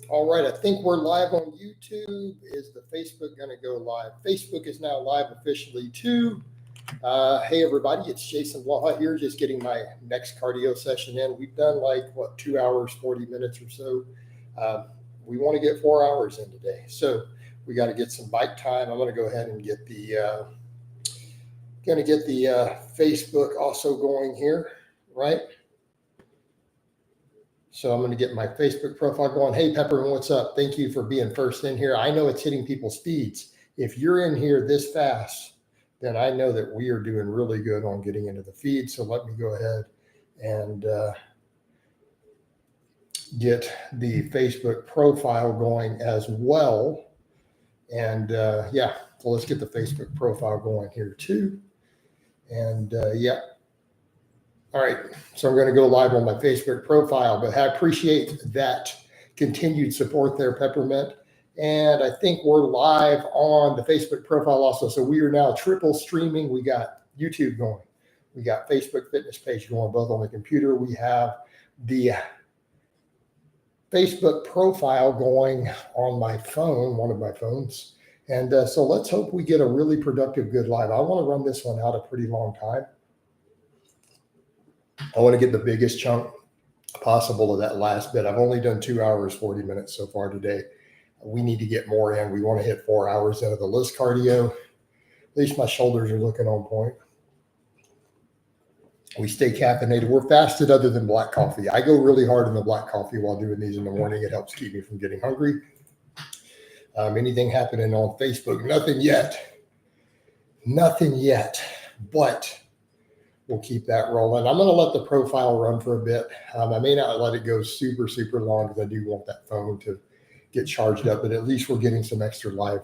All right, I think we're live on YouTube. Is the Facebook going to go live? Facebook is now live officially too. Hey everybody, it's Jason Blaha here, just getting my next cardio session in. We've done like 2 hours, 40 minutes or so. We want to get 4 hours in today, so we got to get some bike time. I'm going to go ahead and get the Facebook also going here, right? So I'm going to get my Facebook profile going. Hey, Peppermint, what's up? Thank you for being first in here. I know it's hitting people's feeds. If you're in here this fast, then I know that we are doing really good on getting into the feed. So let me go ahead and get the Facebook profile going as well. And yeah, so let's get the Facebook profile going here too. And yeah. All right, so I'm going to go live on my Facebook profile, but I appreciate that continued support there, Peppermint. And I think we're live on the Facebook profile also. So we are now triple streaming. We got YouTube going. We got Facebook fitness page going both on the computer. We have the Facebook profile going on my phone, one of my phones. And so let's hope we get a really productive, good live. I want to run this one out a pretty long time. I want to get the biggest chunk possible of that last bit. I've only done 2 hours, 40 minutes so far today. We need to get more in. We want to hit 4 hours out of the list cardio. At least my shoulders are looking on point. We stay caffeinated. We're fasted other than black coffee. I go really hard on the black coffee while doing these in the morning. It helps keep me from getting hungry. Anything happening on Facebook? Nothing yet. Nothing yet. But we'll keep that rolling. I'm going to let the profile run for a bit. I may not let it go super, super long because I do want that phone to get charged up, but at least we're getting some extra live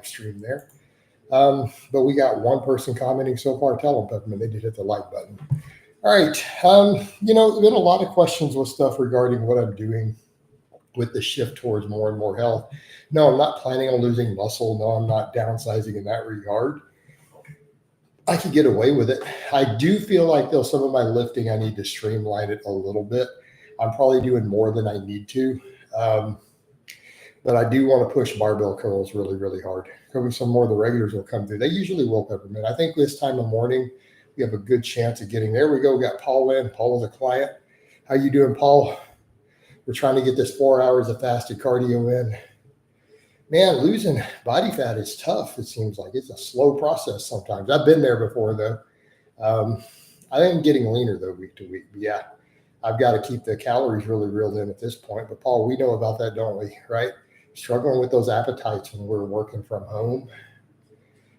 stream there. But we got one person commenting so far. Tell them, Peppermint, they did hit the like button. All right. There's been a lot of questions with stuff regarding what I'm doing with the shift towards more and more health. No, I'm not planning on losing muscle. No, I'm not downsizing in that regard. I could get away with it. I do feel like though some of my lifting, I need to streamline it a little bit. I'm probably doing more than I need to. But I do want to push barbell curls really, really hard. Maybe some more of the regulars will come through. They usually will, Peppermint. I think this time of morning, we have a good chance of getting there. We go. We got Paul in. Paul is a client. How you doing, Paul? We're trying to get this 4 hours of fasted cardio in. Man, losing body fat is tough. It seems like it's a slow process sometimes. I've been there before, though. I am getting leaner, though, week to week. But yeah, I've got to keep the calories really reeled in at this point. But, Paul, we know about that, don't we, right? Struggling with those appetites when we're working from home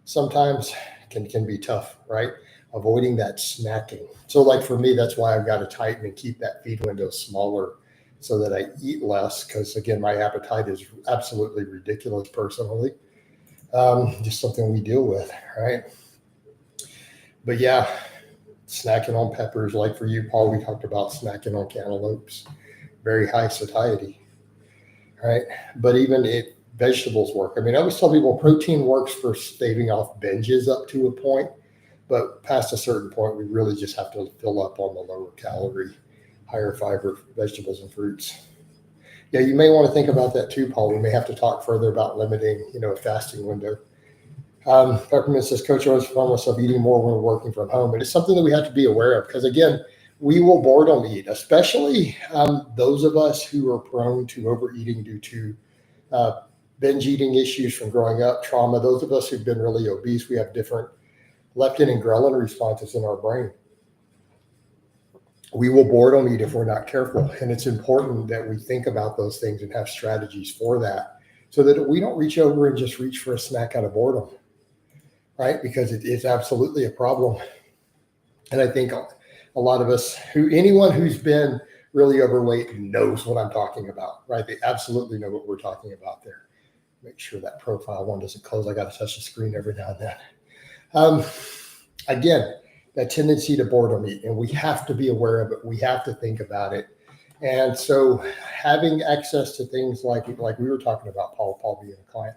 sometimes can be tough, right? Avoiding that snacking. So, like for me, that's why I've got to tighten and keep that feed window smaller so that I eat less because, again, my appetite is absolutely ridiculous personally. Just something we deal with, right? But, yeah, snacking on peppers. Like for you, Paul, we talked about snacking on cantaloupes. Very high satiety, right? But even if vegetables work. I mean, I always tell people protein works for staving off binges up to a point. But past a certain point, we really just have to fill up on the lower calorie, higher fiber vegetables and fruits. Yeah, you may want to think about that too, Paul. We may have to talk further about limiting, a fasting window. Peppermint says, Coach, I always find myself eating more when we're working from home. And it's something that we have to be aware of because, again, we will boredom eat, especially those of us who are prone to overeating due to binge eating issues from growing up, trauma. Those of us who've been really obese, we have different leptin and ghrelin responses in our brain. We will boredom eat if we're not careful. And it's important that we think about those things and have strategies for that so that we don't reach over and just reach for a snack out of boredom, right? Because it is absolutely a problem. And I think a lot of us, anyone who's been really overweight knows what I'm talking about, right? They absolutely know what we're talking about there. Make sure that profile one doesn't close. I got to touch the screen every now and then. Again, that tendency to boredom eat, and we have to be aware of it. We have to think about it. And so having access to things like we were talking about, Paul being a client,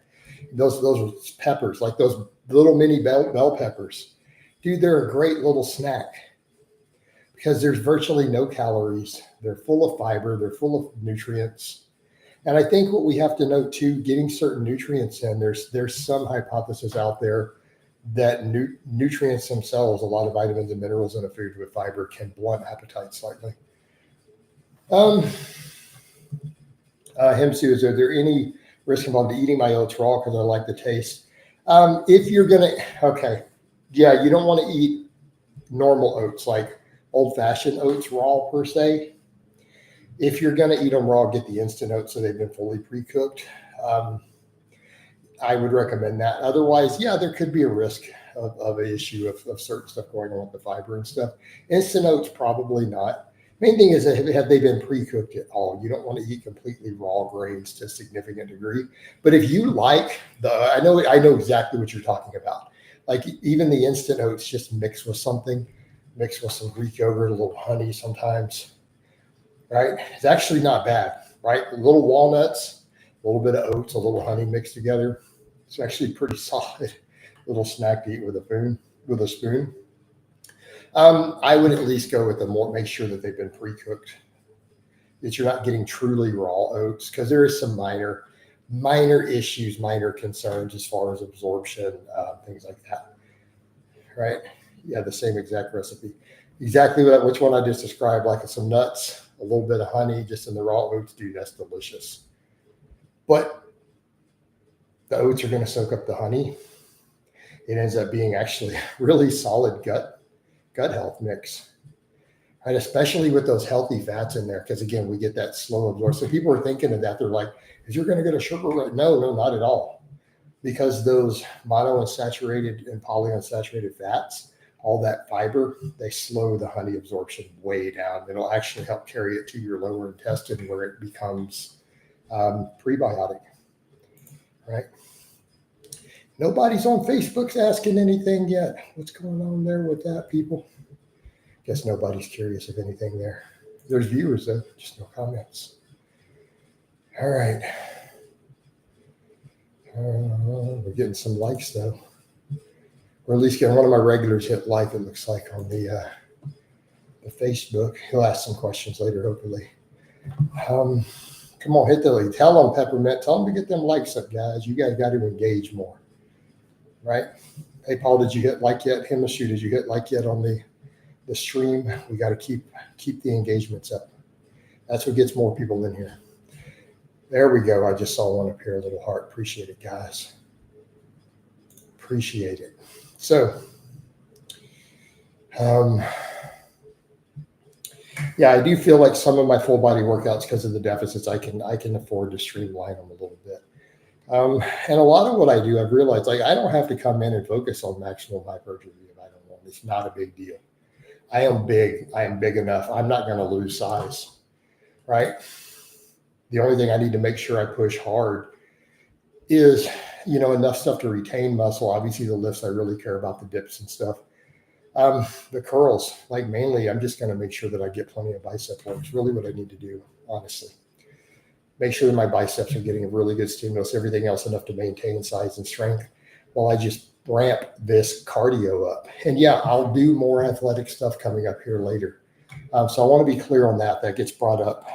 those peppers, like those little mini bell peppers, dude, they're a great little snack because there's virtually no calories. They're full of fiber. They're full of nutrients. And I think what we have to know too, getting certain nutrients in, there's some hypothesis out there that nutrients themselves, a lot of vitamins and minerals in a food with fiber can blunt appetite slightly. Himsu, is there any risk involved in eating my oats raw because I like the taste? If you're going to, okay. Yeah, you don't want to eat normal oats, like old-fashioned oats raw per se. If you're going to eat them raw, get the instant oats so they've been fully pre-cooked. I would recommend that. Otherwise, yeah, there could be a risk of an issue of certain stuff going on with the fiber and stuff. Instant oats, probably not. Main thing is, have they been pre-cooked at all? You don't want to eat completely raw grains to a significant degree. But if you like I know exactly what you're talking about. Like even the instant oats, just mix with something, mix with some Greek yogurt, a little honey sometimes, right? It's actually not bad, right? A little walnuts, a little bit of oats, a little honey mixed together. It's actually pretty solid little snack to eat with a spoon. I would at least go with make sure that they've been pre-cooked, that you're not getting truly raw oats, because there is some minor issues, minor concerns as far as absorption, things like that, right? Yeah, the same exact recipe. Exactly which one I just described, like some nuts, a little bit of honey, just in the raw oats, dude, that's delicious. But the oats are going to soak up the honey. It ends up being actually a really solid gut health mix, right? Especially with those healthy fats in there, because again, we get that slow absorption. So people are thinking of that. They're like, "Is you're going to get a sugar rush?" No, not at all. Because those monounsaturated and polyunsaturated fats, all that fiber, they slow the honey absorption way down. It'll actually help carry it to your lower intestine where it becomes prebiotic, right? Nobody's on Facebook's asking anything yet. What's going on there with that, people? Guess nobody's curious of anything there. There's viewers, though, just no comments. All right. We're getting some likes, though. Or at least getting one of my regulars hit like, it looks like, on the Facebook. He'll ask some questions later, hopefully. Come on, hit the like. Tell them, Peppermint. Tell them to get them likes up, guys. You guys got to engage more, right? Hey, Paul, did you hit like yet? Himashu, did you hit like yet on the stream? We got to keep the engagements up. That's what gets more people in here. There we go. I just saw one up here, a little heart. Appreciate it, guys. Appreciate it. So, yeah, I do feel like some of my full body workouts, because of the deficits, I can afford to streamline them a little bit. And a lot of what I do, I've realized, like, I don't have to come in and focus on maximum hypertrophy if I don't want. It's not a big deal. I am big. I am big enough. I'm not going to lose size, right? The only thing I need to make sure I push hard is, enough stuff to retain muscle. Obviously, the lifts, I really care about the dips and stuff. The curls, like mainly, I'm just going to make sure that I get plenty of bicep work. It's really what I need to do, honestly. Make sure that my biceps are getting a really good stimulus, everything else enough to maintain size and strength while I just ramp this cardio up. And yeah, I'll do more athletic stuff coming up here later. So I want to be clear on that. That gets brought up.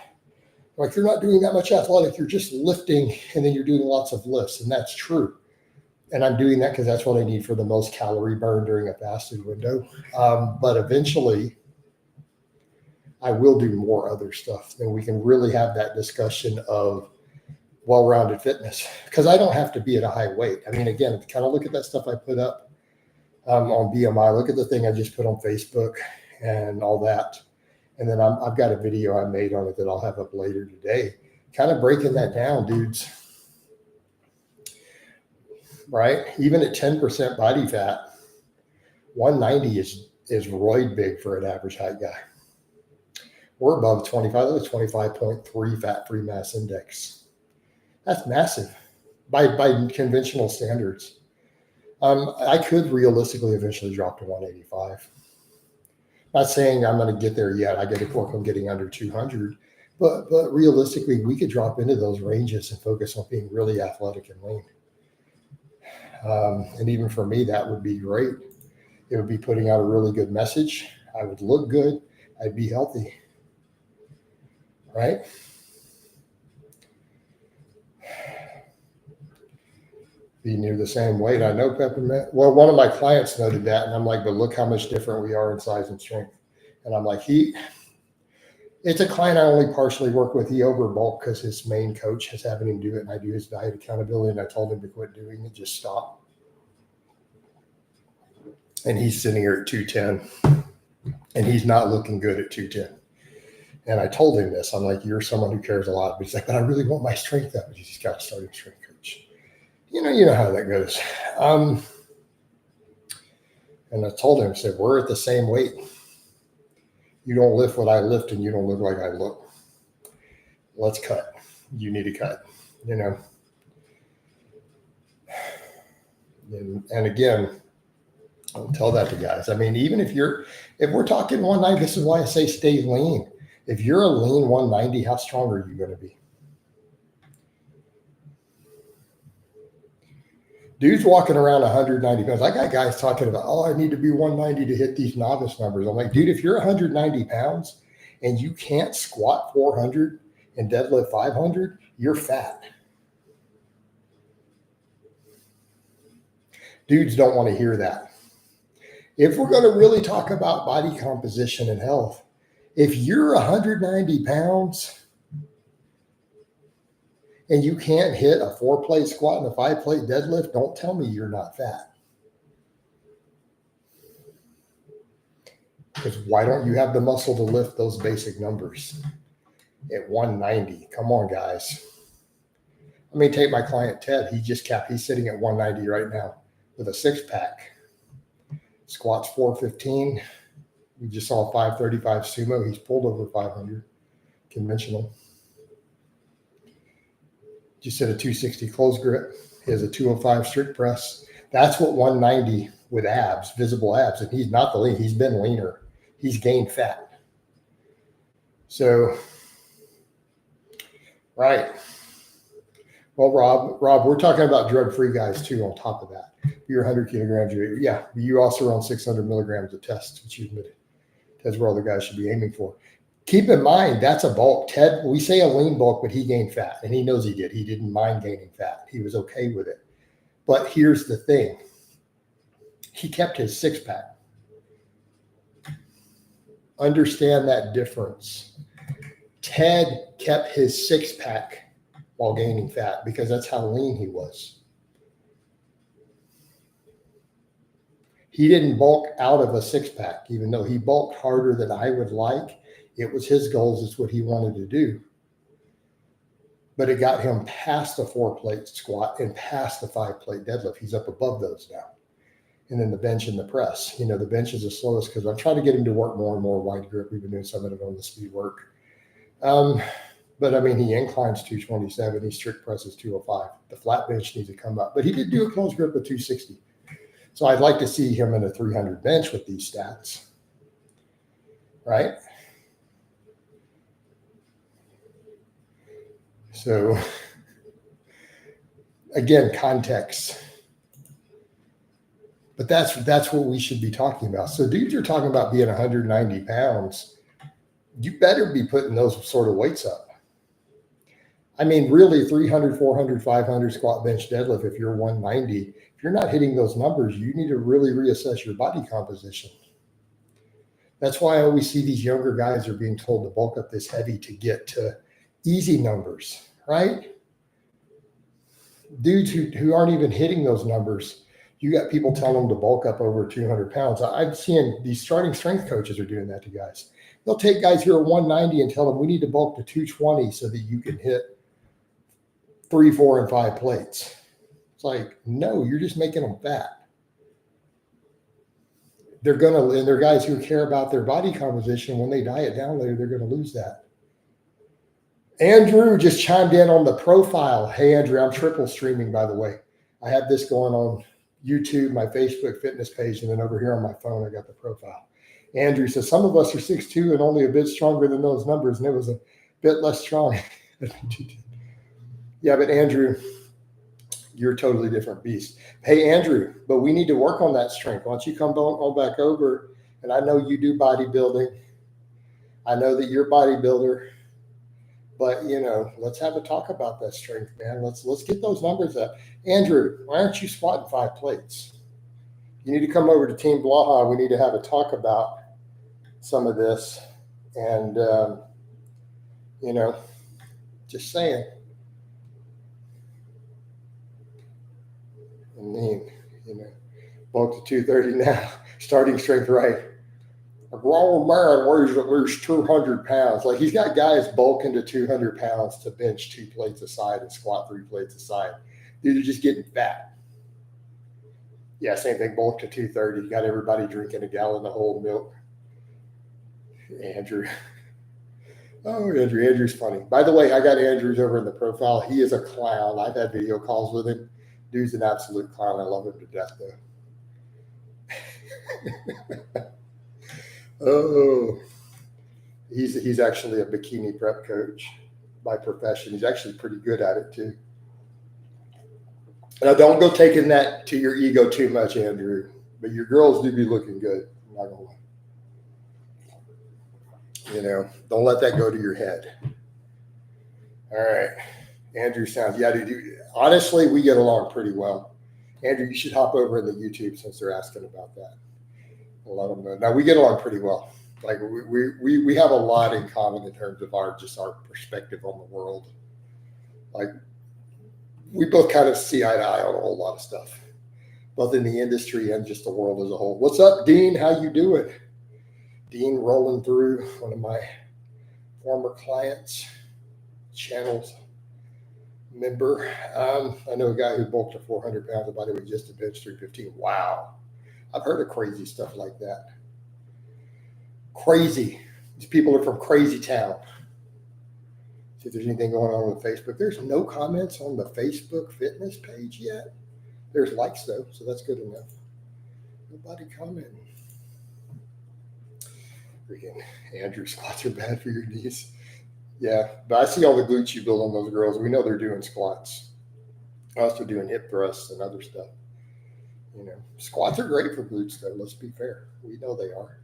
Like, you're not doing that much athletic, you're just lifting, and then you're doing lots of lifts. And that's true. And I'm doing that because that's what I need for the most calorie burn during a fasted window. But eventually, I will do more other stuff. Then we can really have that discussion of well-rounded fitness, because I don't have to be at a high weight. I mean, again, kind of look at that stuff I put up on BMI. Look at the thing I just put on Facebook and all that. And then I've got a video I made on it that I'll have up later today, kind of breaking that down, dudes. Right? Even at 10% body fat, 190 is roid big for an average height guy. We're above 25, that's 25.3 fat-free mass index. That's massive by conventional standards. I could realistically eventually drop to 185. Not saying I'm going to get there yet. I got to work on getting under 200, but realistically, we could drop into those ranges and focus on being really athletic and lean. And even for me, that would be great. It would be putting out a really good message. I would look good. I'd be healthy. Right? be near the same weight. I know peppermint. Well, one of my clients noted that, and I'm like, but look how much different we are in size and strength. And I'm like, it's a client I only partially work with. He overbulked because his main coach is having him do it, and I do his diet accountability, and I told him to quit doing it, just stop. And he's sitting here at 210, and he's not looking good at 210. And I told him this. I'm like, you're someone who cares a lot. But he's like, but I really want my strength up. He's got to start a strength coach. You know how that goes. And I told him, I said, we're at the same weight. You don't lift what I lift, and you don't look like I look. Let's cut. You need to cut, And again, I'll tell that to guys. I mean, even if we're talking 190, this is why I say stay lean. If you're a lean 190, how strong are you going to be? Dude's walking around 190 pounds. I got guys talking about, I need to be 190 to hit these novice numbers. I'm like, dude, if you're 190 pounds and you can't squat 400 and deadlift 500, you're fat. Dudes don't want to hear that. If we're going to really talk about body composition and health, if you're 190 pounds and you can't hit a 4-plate squat and a 5-plate deadlift, don't tell me you're not fat. Because why don't you have the muscle to lift those basic numbers at 190? Come on, guys. Let me take my client, Ted. He's sitting at 190 right now with a 6-pack. Squats 415. We just saw a 535 sumo. He's pulled over 500 conventional. Just hit a 260 close grip. He has a 205 strict press. That's what 190 with abs, visible abs. And he's not the lean. He's been leaner. He's gained fat. So, right. Well, Rob, we're talking about drug-free guys too on top of that. You're 100 kilograms. You also run 600 milligrams of test, which you admitted. That's where all the guys should be aiming for. Keep in mind, that's a bulk. Ted, we say a lean bulk, but he gained fat, and he knows he did. He didn't mind gaining fat. He was okay with it. But here's the thing. He kept his 6-pack. Understand that difference. Ted kept his 6-pack while gaining fat because that's how lean he was. He didn't bulk out of a 6-pack, even though he bulked harder than I would like. It was his goals. It's what he wanted to do. But it got him past the 4-plate squat and past the 5-plate deadlift. He's up above those now. And then the bench and the press. The bench is the slowest because I'm trying to get him to work more and more wide grip. We've been doing some of it on the speed work. But I mean, he inclines 227. He strict presses 205. The flat bench needs to come up. But he did do a close grip of 260. So I'd like to see him in a 300 bench with these stats. Right? So, again, context. But that's what we should be talking about. So dudes are talking about being 190 pounds. You better be putting those sort of weights up. I mean, really 300, 400, 500 squat, bench, deadlift. If you're 190, if you're not hitting those numbers, you need to really reassess your body composition. That's why I always see these younger guys are being told to bulk up this heavy to get to easy numbers, right? Dudes who aren't even hitting those numbers, you got people telling them to bulk up over 200 pounds. I've seen these starting strength coaches are doing that to guys. They'll take guys who are 190 and tell them we need to bulk to 220 so that you can hit 3, 4, and 5 plates. It's like, no, you're just making them fat. They're guys who care about their body composition. When they diet down later, they're going to lose that. Andrew just chimed in on the profile. Hey, Andrew, I'm triple streaming, by the way. I have this going on YouTube, my Facebook fitness page, and then over here on my phone, I got the profile. Andrew says, some of us are 6'2" and only a bit stronger than those numbers, and it was a bit less strong. Yeah, but Andrew, you're a totally different beast. Hey, Andrew, but we need to work on that strength. Why don't you come on back over? And I know you do bodybuilding. I know that you're a bodybuilder. But let's have a talk about that strength, man. Let's get those numbers up. Andrew, why aren't you squatting 5 plates? You need to come over to Team Blaha. We need to have a talk about some of this. And just saying. I mean, bulk to 230 now. Starting strength right. A grown man weighs at least 200 pounds. Like, he's got guys bulking to 200 pounds to bench 2 plates a side and squat 3 plates a side. Dude, are just getting fat. Yeah, same thing, bulk to 230. You got everybody drinking a gallon of whole milk. Andrew. Oh, Andrew's funny. By the way, I got Andrew's over in the profile. He is a clown. I've had video calls with him. Dude's an absolute clown. I love him to death, though. Oh, he's actually a bikini prep coach by profession. He's actually pretty good at it, too. Now, don't go taking that to your ego too much, Andrew. But your girls do be looking good. I'm not going to lie. Don't let that go to your head. All right. Andrew sounds, yeah, dude. Honestly, we get along pretty well. Andrew, you should hop over in the YouTube since they're asking about that. I'll let them know. Now, we get along pretty well. Like, we have a lot in common in terms of our perspective on the world. Like, we both kind of see eye to eye on a whole lot of stuff, both in the industry and just the world as a whole. What's up, Dean? How you doing? Dean rolling through, one of my former clients, channels member. I know a guy who bulked to 400 pounds of body weight just to bench 315. Wow. I've heard of crazy stuff like that. Crazy. These people are from crazy town. See if there's anything going on Facebook. There's no comments on the Facebook fitness page yet. There's likes, though, so that's good enough. Nobody commenting. Freaking Andrew, squats are bad for your knees. Yeah, but I see all the glutes you build on those girls. We know they're doing squats. Also doing hip thrusts and other stuff. Squats are great for glutes, though. Let's be fair. We know they are.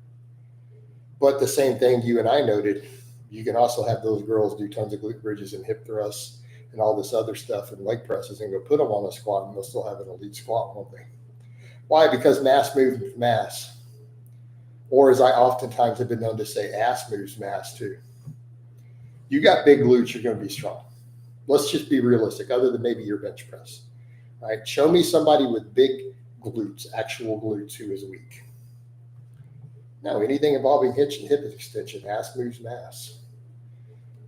But the same thing you and I noted, you can also have those girls do tons of glute bridges and hip thrusts and all this other stuff and leg presses and go put them on a squat, and they'll still have an elite squat, won't they? Why? Because mass moves mass. Or, as I oftentimes have been known to say, ass moves mass too. You got big glutes, you're going to be strong. Let's just be realistic, other than maybe your bench press. All right? Show me somebody with big glutes, actual glutes, who is weak. No, anything involving hitch and hip extension, ass moves mass.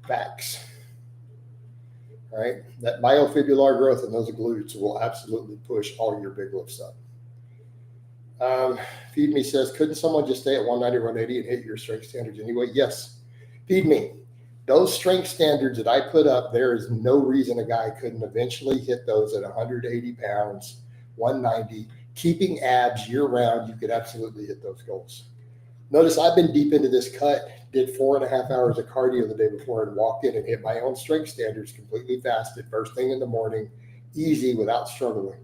Facts. All right? That myofibrillar growth in those glutes will absolutely push all your big lifts up. Feed Me says, couldn't someone just stay at 190, 180 and hit your strength standards anyway? Yes. Feed Me. Those strength standards that I put up, there is no reason a guy couldn't eventually hit those at 180 pounds, 190. Keeping abs year round, you could absolutely hit those goals. Notice I've been deep into this cut, did 4.5 hours of cardio the day before and walked in and hit my own strength standards completely fasted, first thing in the morning, easy without struggling.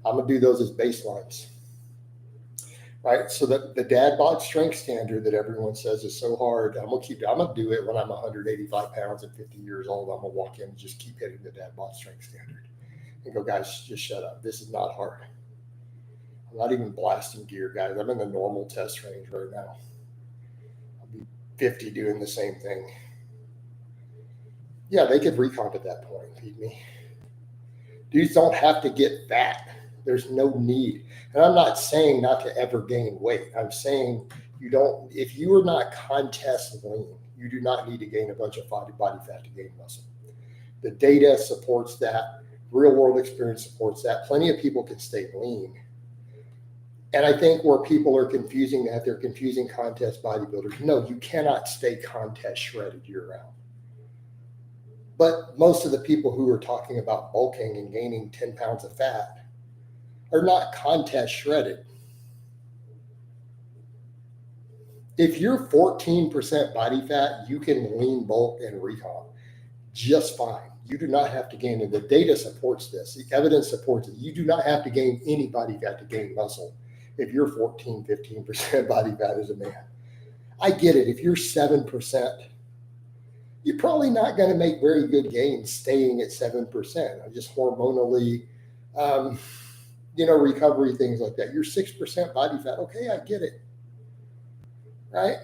I'm going to do those as baselines. Right, so the dad bod strength standard that everyone says is so hard, I'm gonna do it when I'm 185 pounds and 50 years old. I'm gonna walk in and just keep hitting the dad bod strength standard and go, guys, just shut up. This is not hard. I'm not even blasting gear, guys. I'm in the normal test range right now. I'll be 50 doing the same thing. Yeah, they could recomp at that point. Feed Me. Dudes don't have to get fat. There's no need. And I'm not saying not to ever gain weight. I'm saying if you are not contest lean, you do not need to gain a bunch of body fat to gain muscle. The data supports that. Real world experience supports that. Plenty of people can stay lean. And I think where people are confusing that, they're confusing contest bodybuilders. No, you cannot stay contest shredded year round. But most of the people who are talking about bulking and gaining 10 pounds of fat are not contest shredded. If you're 14% body fat, you can lean, bulk, and recomp just fine. You do not have to gain it. The data supports this. The evidence supports it. You do not have to gain any body fat to gain muscle if you're 14, 15% body fat as a man. I get it. If you're 7%, you're probably not going to make very good gains staying at 7%. Just hormonally, recovery, things like that. You're 6% body fat. Okay, I get it. Right?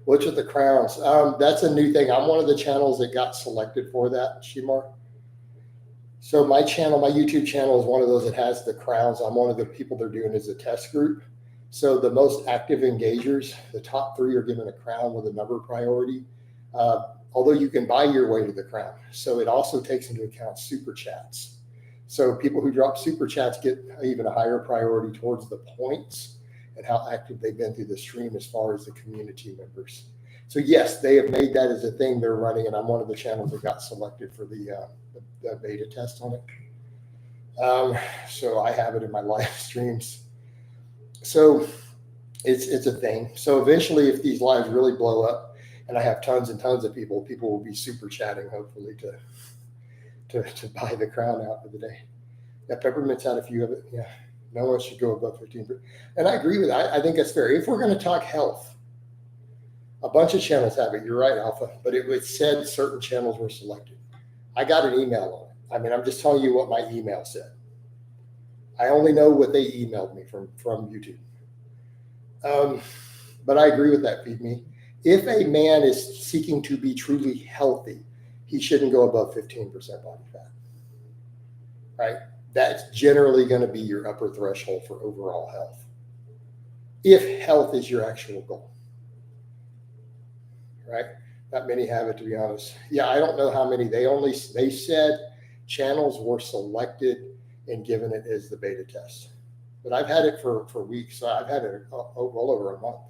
What's with the crowns? That's a new thing. I'm one of the channels that got selected for that, Shimar. So my channel, my YouTube channel is one of those that has the crowns. I'm one of the people they're doing as a test group. So the most active engagers, the top 3 are given a crown with a number priority, although you can buy your way to the crown. So it also takes into account super chats. So people who drop super chats get even a higher priority towards the points and how active they've been through the stream as far as the community members. So yes, they have made that as a thing they're running, and I'm one of the channels that got selected for the beta test on it. So I have it in my live streams. So it's a thing. So eventually, if these lives really blow up and I have tons and tons of people will be super chatting, hopefully, to buy the crown out for the day. Yeah, Peppermint's had a few of it. Yeah, no one should go above 15%. And I agree with that. I think that's fair. If we're going to talk health, a bunch of channels have it. You're right, Alpha. But it said certain channels were selected. I got an email on it. I mean, I'm just telling you what my email said. I only know what they emailed me from YouTube. But I agree with that, Feed Me. If a man is seeking to be truly healthy, he shouldn't go above 15% body fat, right? That's generally going to be your upper threshold for overall health, if health is your actual goal, right? Not many have it, to be honest. Yeah, I don't know how many. They said channels were selected and given it as the beta test. But I've had it for weeks. So I've had it well over a month,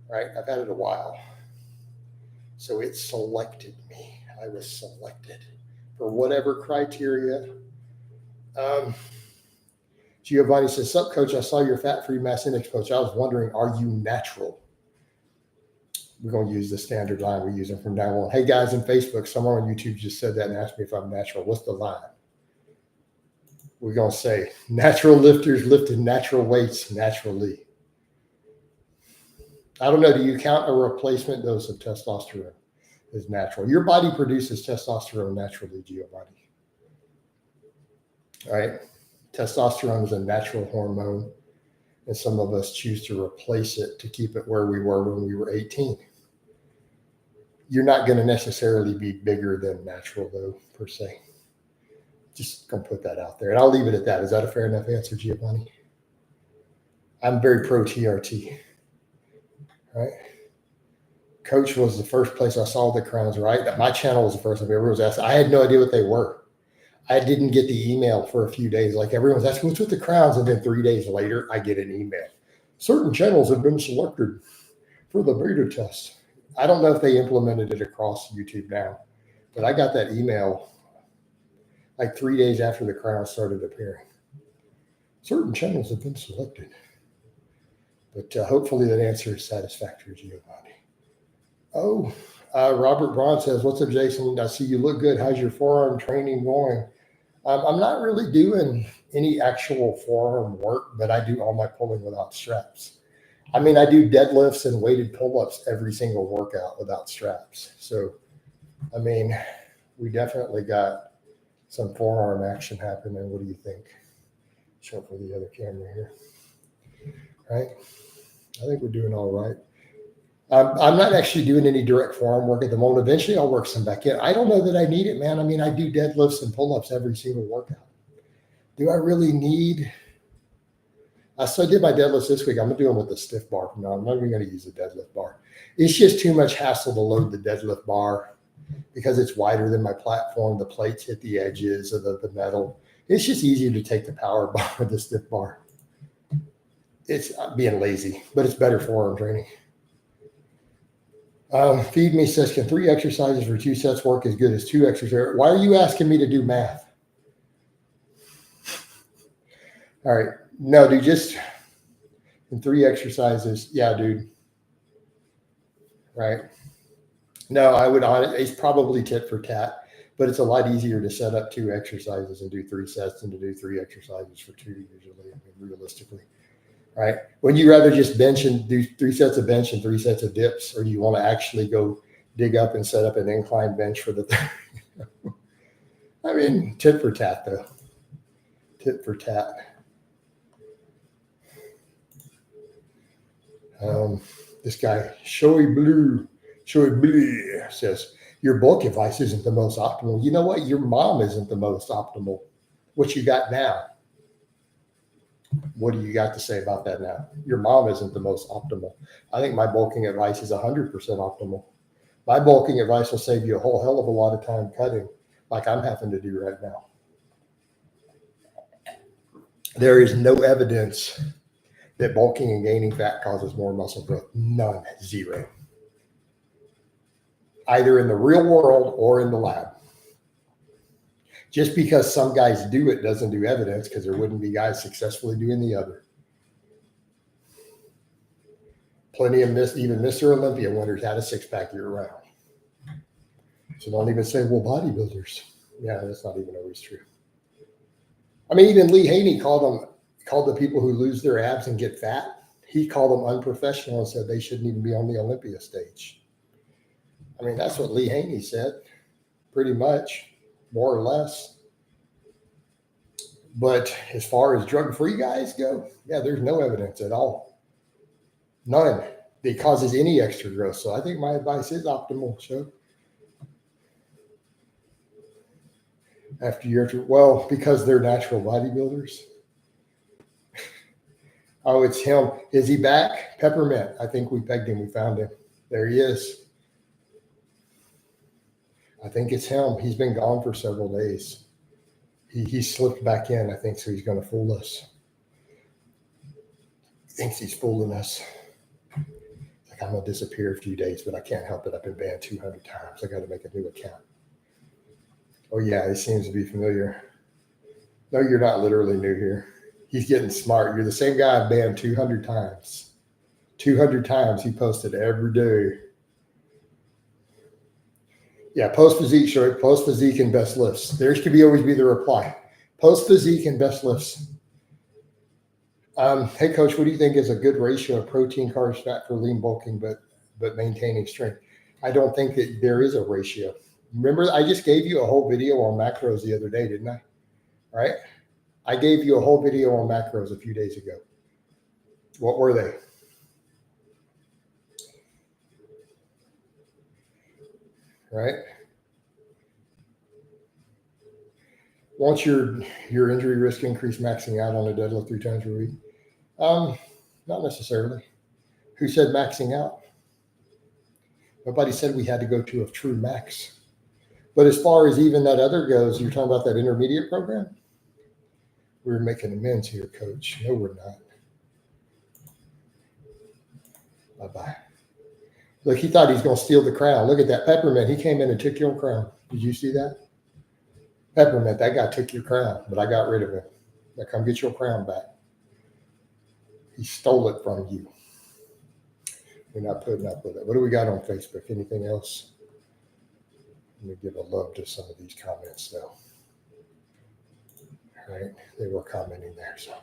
right? I've had it a while. So it selected me. I was selected for whatever criteria. Giovanni says, "Sup, coach, I saw your fat-free mass index post. I was wondering, are you natural?" We're going to use the standard line we use them from now on. Hey, guys, in Facebook, someone on YouTube just said that and asked me if I'm natural. What's the line? We're going to say natural lifters lifted natural weights naturally. I don't know. Do you count a replacement dose of testosterone as natural? Your body produces testosterone naturally, Giovanni. All right. Testosterone is a natural hormone, and some of us choose to replace it to keep it where we were when we were 18. You're not going to necessarily be bigger than natural, though, per se. Just going to put that out there. And I'll leave it at that. Is that a fair enough answer, Giovanni? I'm very pro TRT. Right? Coach was the first place I saw the crowns, right? My channel was the first time everyone was asking. I had no idea what they were. I didn't get the email for a few days. Like everyone's asking, what's with the crowns? And then 3 days later, I get an email. Certain channels have been selected for the beta test. I don't know if they implemented it across YouTube now, but I got that email like 3 days after the crowns started appearing. Certain channels have been selected. But hopefully that answer is satisfactory, Giovanni. Oh, Robert Braun says, "What's up, Jason? I see you look good. How's your forearm training going?" I'm not really doing any actual forearm work, but I do all my pulling without straps. I mean, I do deadlifts and weighted pull-ups every single workout without straps. So, I mean, we definitely got some forearm action happening. What do you think? Show for the other camera here. Right? I think we're doing all right. I'm not actually doing any direct forearm work at the moment. Eventually, I'll work some back in. I don't know that I need it, man. I mean, I do deadlifts and pull-ups every single workout. Do I really need? So I did my deadlifts this week. I'm going to do them with the stiff bar from now. I'm not even going to use the deadlift bar. It's just too much hassle to load the deadlift bar because it's wider than my platform. The plates hit the edges of the metal. It's just easier to take the power bar with the stiff bar. It's being lazy, but it's better forearm training. Feed Me says, "Can 3 exercises for 2 sets work as good as 2 exercises?" Why are you asking me to do math? All right. No, dude, just in 3 exercises. Yeah, dude. Right. No, I would on it. It's probably tit for tat, but it's a lot easier to set up 2 exercises and do 3 sets than to do 3 exercises for 2 usually, I mean, realistically. right? Would you rather just bench and do 3 sets of bench and 3 sets of dips, or do you want to actually go dig up and set up an incline bench for the I mean, tit for tat, though. Tit for tat. This guy, Showy Blue, says, your bulk advice isn't the most optimal. You know what? Your mom isn't the most optimal. What you got now? What do you got to say about that now? Your mom isn't the most optimal. I think my bulking advice is 100% optimal. My bulking advice will save you a whole hell of a lot of time cutting, like I'm having to do right now. There is no evidence that bulking and gaining fat causes more muscle growth. None. Zero. Either in the real world or in the lab. Just because some guys do it doesn't do evidence, because there wouldn't be guys successfully doing the other. Plenty of even Mr. Olympia winners had a six-pack year round. So don't even say, well, bodybuilders. Yeah, that's not even always true. I mean, even Lee Haney called the people who lose their abs and get fat, he called them unprofessional and said they shouldn't even be on the Olympia stage. I mean, that's what Lee Haney said, pretty much, more or less. But as far as drug-free guys go, yeah, there's no evidence at all. None that causes any extra growth. So I think my advice is optimal, Joe. Well, because they're natural bodybuilders. Oh, it's him. Is he back? Peppermint. I think we pegged him. We found him. There he is. I think it's him. He's been gone for several days. He slipped back in, I think, so he's going to fool us. He thinks he's fooling us. Like, I'm going to disappear a few days, but I can't help it. I've been banned 200 times. I got to make a new account. Oh, yeah, he seems to be familiar. No, you're not literally new here. He's getting smart. You're the same guy I've banned 200 times. 200 times he posted every day. Yeah, post physique short, post physique and best lifts. There should always be the reply. Post physique and best lifts. Hey, coach, what do you think is a good ratio of protein, carbs, fat for lean bulking, but maintaining strength? I don't think that there is a ratio. Remember, I just gave you a whole video on macros the other day, didn't I? Right? I gave you a whole video on macros a few days ago. What were they? Right? Won't your injury risk increase maxing out on a deadlift 3 times per week? Not necessarily. Who said maxing out? Nobody said we had to go to a true max. But as far as even that other goes, you're talking about that intermediate program? We're making amends here, coach. No, we're not. Bye-bye. Look, he thought he's going to steal the crown. Look at that. Peppermint, he came in and took your crown. Did you see that? Peppermint, that guy took your crown, but I got rid of him. Now come get your crown back. He stole it from you. We're not putting up with it. What do we got on Facebook? Anything else? Let me give a love to some of these comments, though. All right, they were commenting there, so.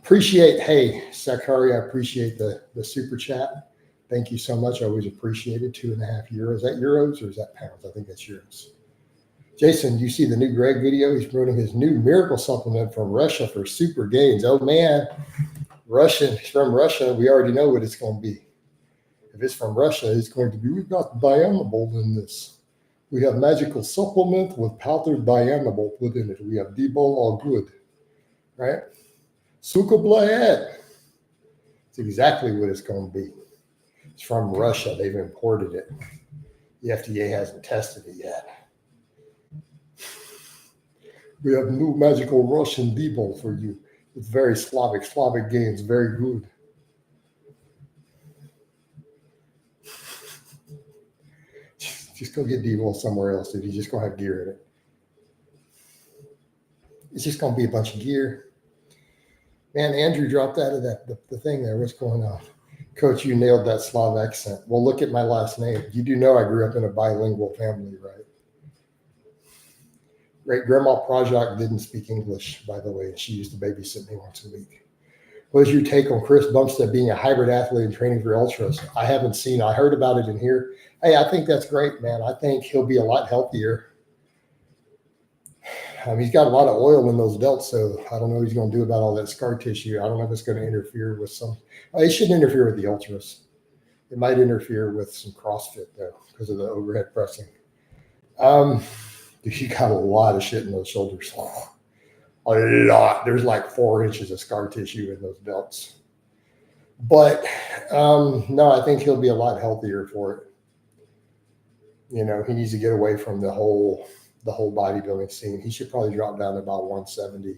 Hey, Sakari, I appreciate the super chat. Thank you so much. I always appreciate it. 2.5 euros. Is that euros or is that pounds? I think that's euros. Jason, do you see the new Greg video? He's promoting his new miracle supplement from Russia for super gains. Oh, man. It's from Russia. We already know what it's going to be. If it's from Russia, it's going to be, we've got Dianabol in this. We have magical supplement with powdered Dianabol within it. We have D-bol all good. Right? Suka Blaha. It's exactly what it's going to be. It's from Russia. They've imported it. The FDA hasn't tested it yet. We have new magical Russian D-bol for you. It's very Slavic gains, very good. Just go get D-bol somewhere else, dude. You're just going to have gear in it. It's just going to be a bunch of gear. Man, Andrew dropped out of the thing there. What's going on? Coach, you nailed that Slav accent. Well, look at my last name. You do know I grew up in a bilingual family, right? Great grandma Prajak didn't speak English, by the way. She used to babysit me once a week. What's your take on Chris Bumstead being a hybrid athlete and training for ultras? I haven't seen. I heard about it in here. Hey, I think that's great, man. I think he'll be a lot healthier. He's got a lot of oil in those delts, so I don't know what he's going to do about all that scar tissue. I don't know if it's going to interfere with some. It shouldn't interfere with the ultras. It might interfere with some CrossFit though, because of the overhead pressing. You got a lot of shit in those shoulders. A lot. There's like 4 inches of scar tissue in those delts. But no, I think he'll be a lot healthier for it. You know, he needs to get away from the whole bodybuilding scene. He should probably drop down to about 170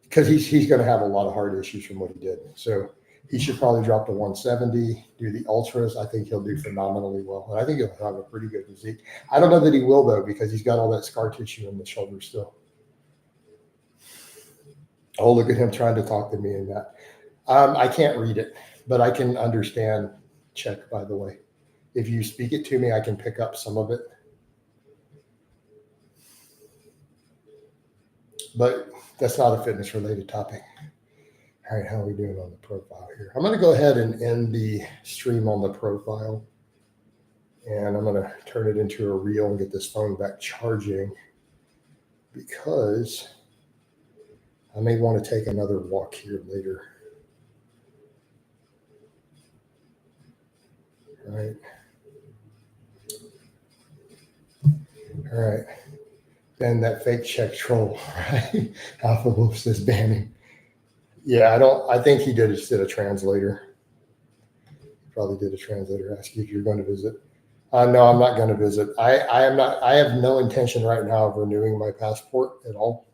because he's going to have a lot of heart issues from what he did. So he should probably drop to 170, do the ultras. I think he'll do phenomenally well. And I think he'll have a pretty good physique. I don't know that he will, though, because he's got all that scar tissue in the shoulder still. Oh, look at him trying to talk to me in that. I can't read it, but I can understand. Check, by the way. If you speak it to me, I can pick up some of it. But that's not a fitness-related topic. All right, how are we doing on the profile here? I'm going to go ahead and end the stream on the profile. And I'm going to turn it into a reel and get this phone back charging because I may want to take another walk here later. All right. All right. Then that fake check troll, right? Alpha Wolf says banning. Yeah, I think he just did a translator. Probably did a translator. Ask you if you're going to visit. No, I'm not going to visit. I am not. I have no intention right now of renewing my passport at all.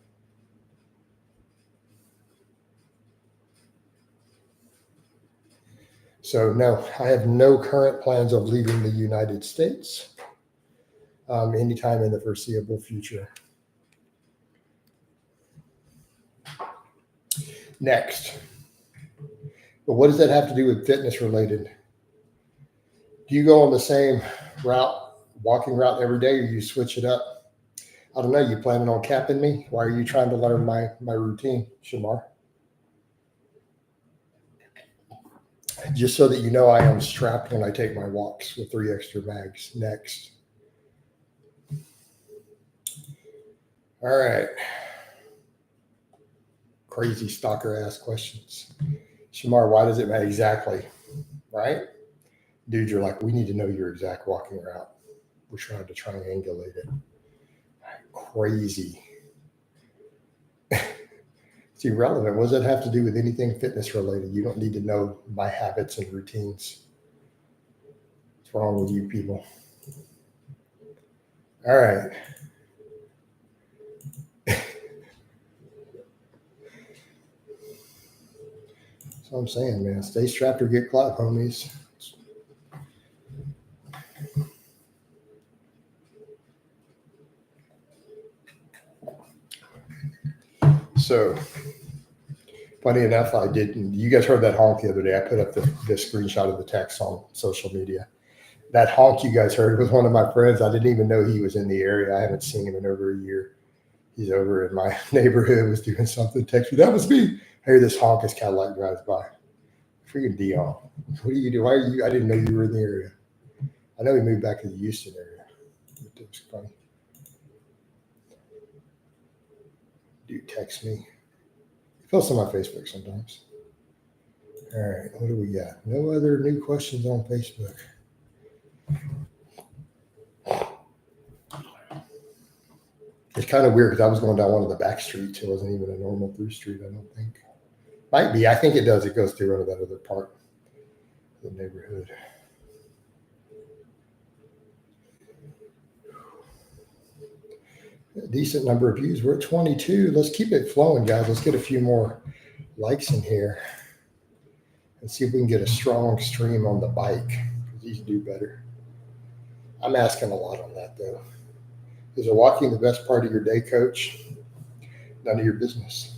So no, I have no current plans of leaving the United States anytime in the foreseeable future. Next. But what does that have to do with fitness related? Do you go on the same route, walking route every day, or you switch it up? I don't know. You planning on capping me? Why are you trying to learn my routine, Shamar? Just so that you know, I am strapped when I take my walks with 3 extra mags. Next. All right. Crazy stalker ass questions. Shamar, why does it matter? Exactly. Right? Dude, you're like, we need to know your exact walking route. We're trying to triangulate it. Crazy. It's irrelevant. What does that have to do with anything fitness related? You don't need to know my habits and routines. What's wrong with you people? All right. That's what I'm saying, man. Stay strapped or get clapped, homies. So, funny enough, I didn't. You guys heard that honk the other day. I put up the screenshot of the text on social media. That honk you guys heard was one of my friends. I didn't even know he was in the area. I haven't seen him in over a year. He's over in my neighborhood, was doing something. Text me, that was me. I hear this honk as Cadillac drives by. Freaking Dion. What do you do? Why are you? I didn't know you were in the area. I know he moved back to the Houston area. It was funny. Dude, text me. He posts on my Facebook sometimes. All right, what do we got? No other new questions on Facebook. It's kind of weird because I was going down one of the back streets. It wasn't even a normal through street, I don't think. Might be. I think it does. It goes through under that other part of the neighborhood. A decent number of views. We're at 22. Let's keep it flowing, guys. Let's get a few more likes in here and see if we can get a strong stream on the bike. These do better. I'm asking a lot on that, though. Is walking the best part of your day, coach? None of your business.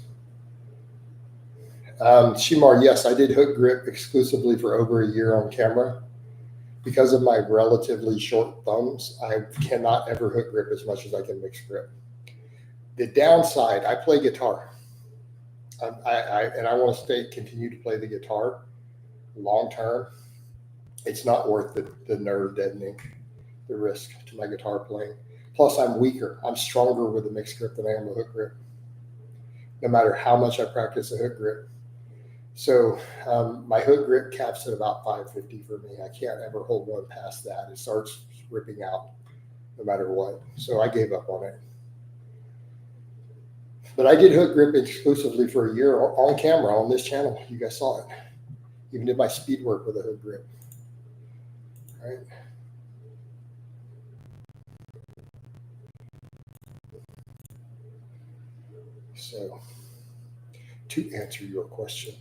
Shimar, yes, I did hook grip exclusively for over a year on camera. Because of my relatively short thumbs, I cannot ever hook grip as much as I can mix grip. The downside, I play guitar. I want to continue to play the guitar long term. It's not worth the nerve deadening, the risk to my guitar playing. Plus, I'm weaker. I'm stronger with a mixed grip than I am with hook grip, no matter how much I practice a hook grip. So my hook grip caps at about 550 for me. I can't ever hold one past that. It starts ripping out no matter what. So I gave up on it. But I did hook grip exclusively for a year on camera on this channel. You guys saw it. Even did my speed work with a hook grip. All right. So to answer your question,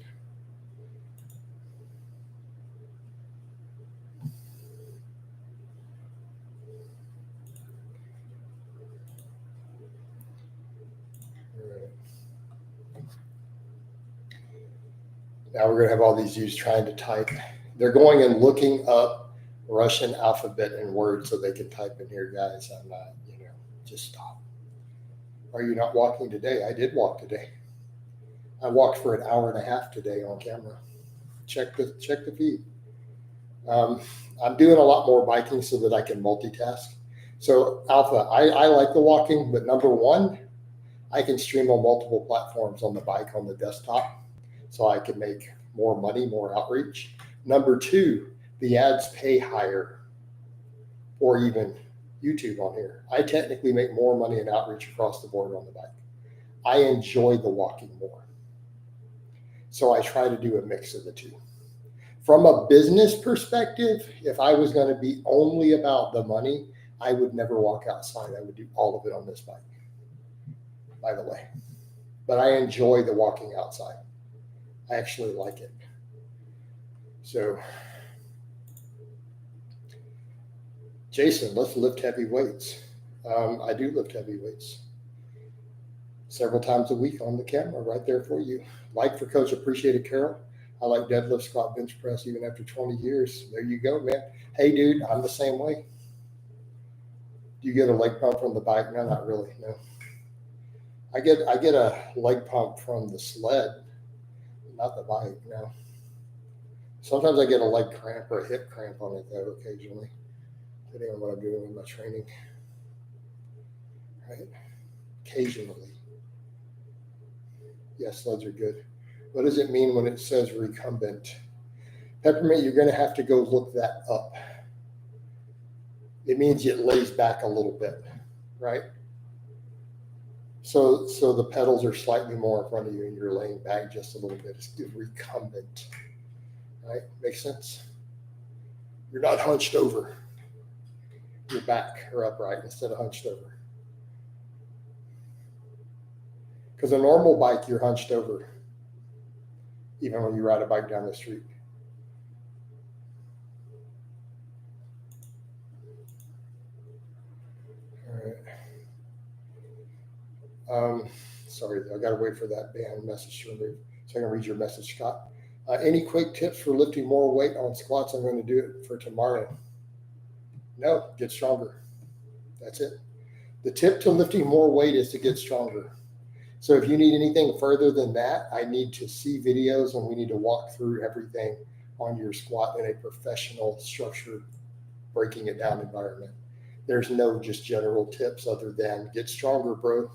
now we're going to have all these youths trying to type. They're going and looking up Russian alphabet and words so they can type in here, guys. I'm not, just stop. Are you not walking today? I did walk today. I walked for an hour and a half today on camera. Check the feed. I'm doing a lot more biking so that I can multitask. So Alpha, I like the walking, but number one, I can stream on multiple platforms on the bike on the desktop, so I can make more money, more outreach. Number two, the ads pay higher, or even YouTube on here. I technically make more money in outreach across the board on the bike. I enjoy the walking more. So I try to do a mix of the two. From a business perspective, if I was going to be only about the money, I would never walk outside. I would do all of it on this bike, by the way. But I enjoy the walking outside. I actually like it. So, Jason, let's lift heavy weights. I do lift heavy weights several times a week on the camera right there for you. Like for Coach, appreciate it, Carol. I like deadlift, squat, bench press even after 20 years. There you go, man. Hey, dude, I'm the same way. Do you get a leg pump from the bike? No, not really. No. I get a leg pump from the sled, not the bike. No. Sometimes I get a leg cramp or a hip cramp on it though, occasionally, depending on what I'm doing with my training. Right? Occasionally. Yes, sleds are good. What does it mean when it says recumbent? Peppermint, you're going to have to go look that up. It means it lays back a little bit, right? So the pedals are slightly more in front of you and you're laying back just a little bit. It's recumbent, right? Makes sense? You're not hunched over. You're back or upright instead of hunched over. Because a normal bike, you're hunched over, even when you ride a bike down the street. All right. Sorry, I got to wait for that band message to remove so I can read your message, Scott. Any quick tips for lifting more weight on squats? I'm going to do it for tomorrow. No, get stronger. That's it. The tip to lifting more weight is to get stronger. So if you need anything further than that, I need to see videos and we need to walk through everything on your squat in a professional, structured, breaking it down environment. There's no just general tips other than get stronger, bro.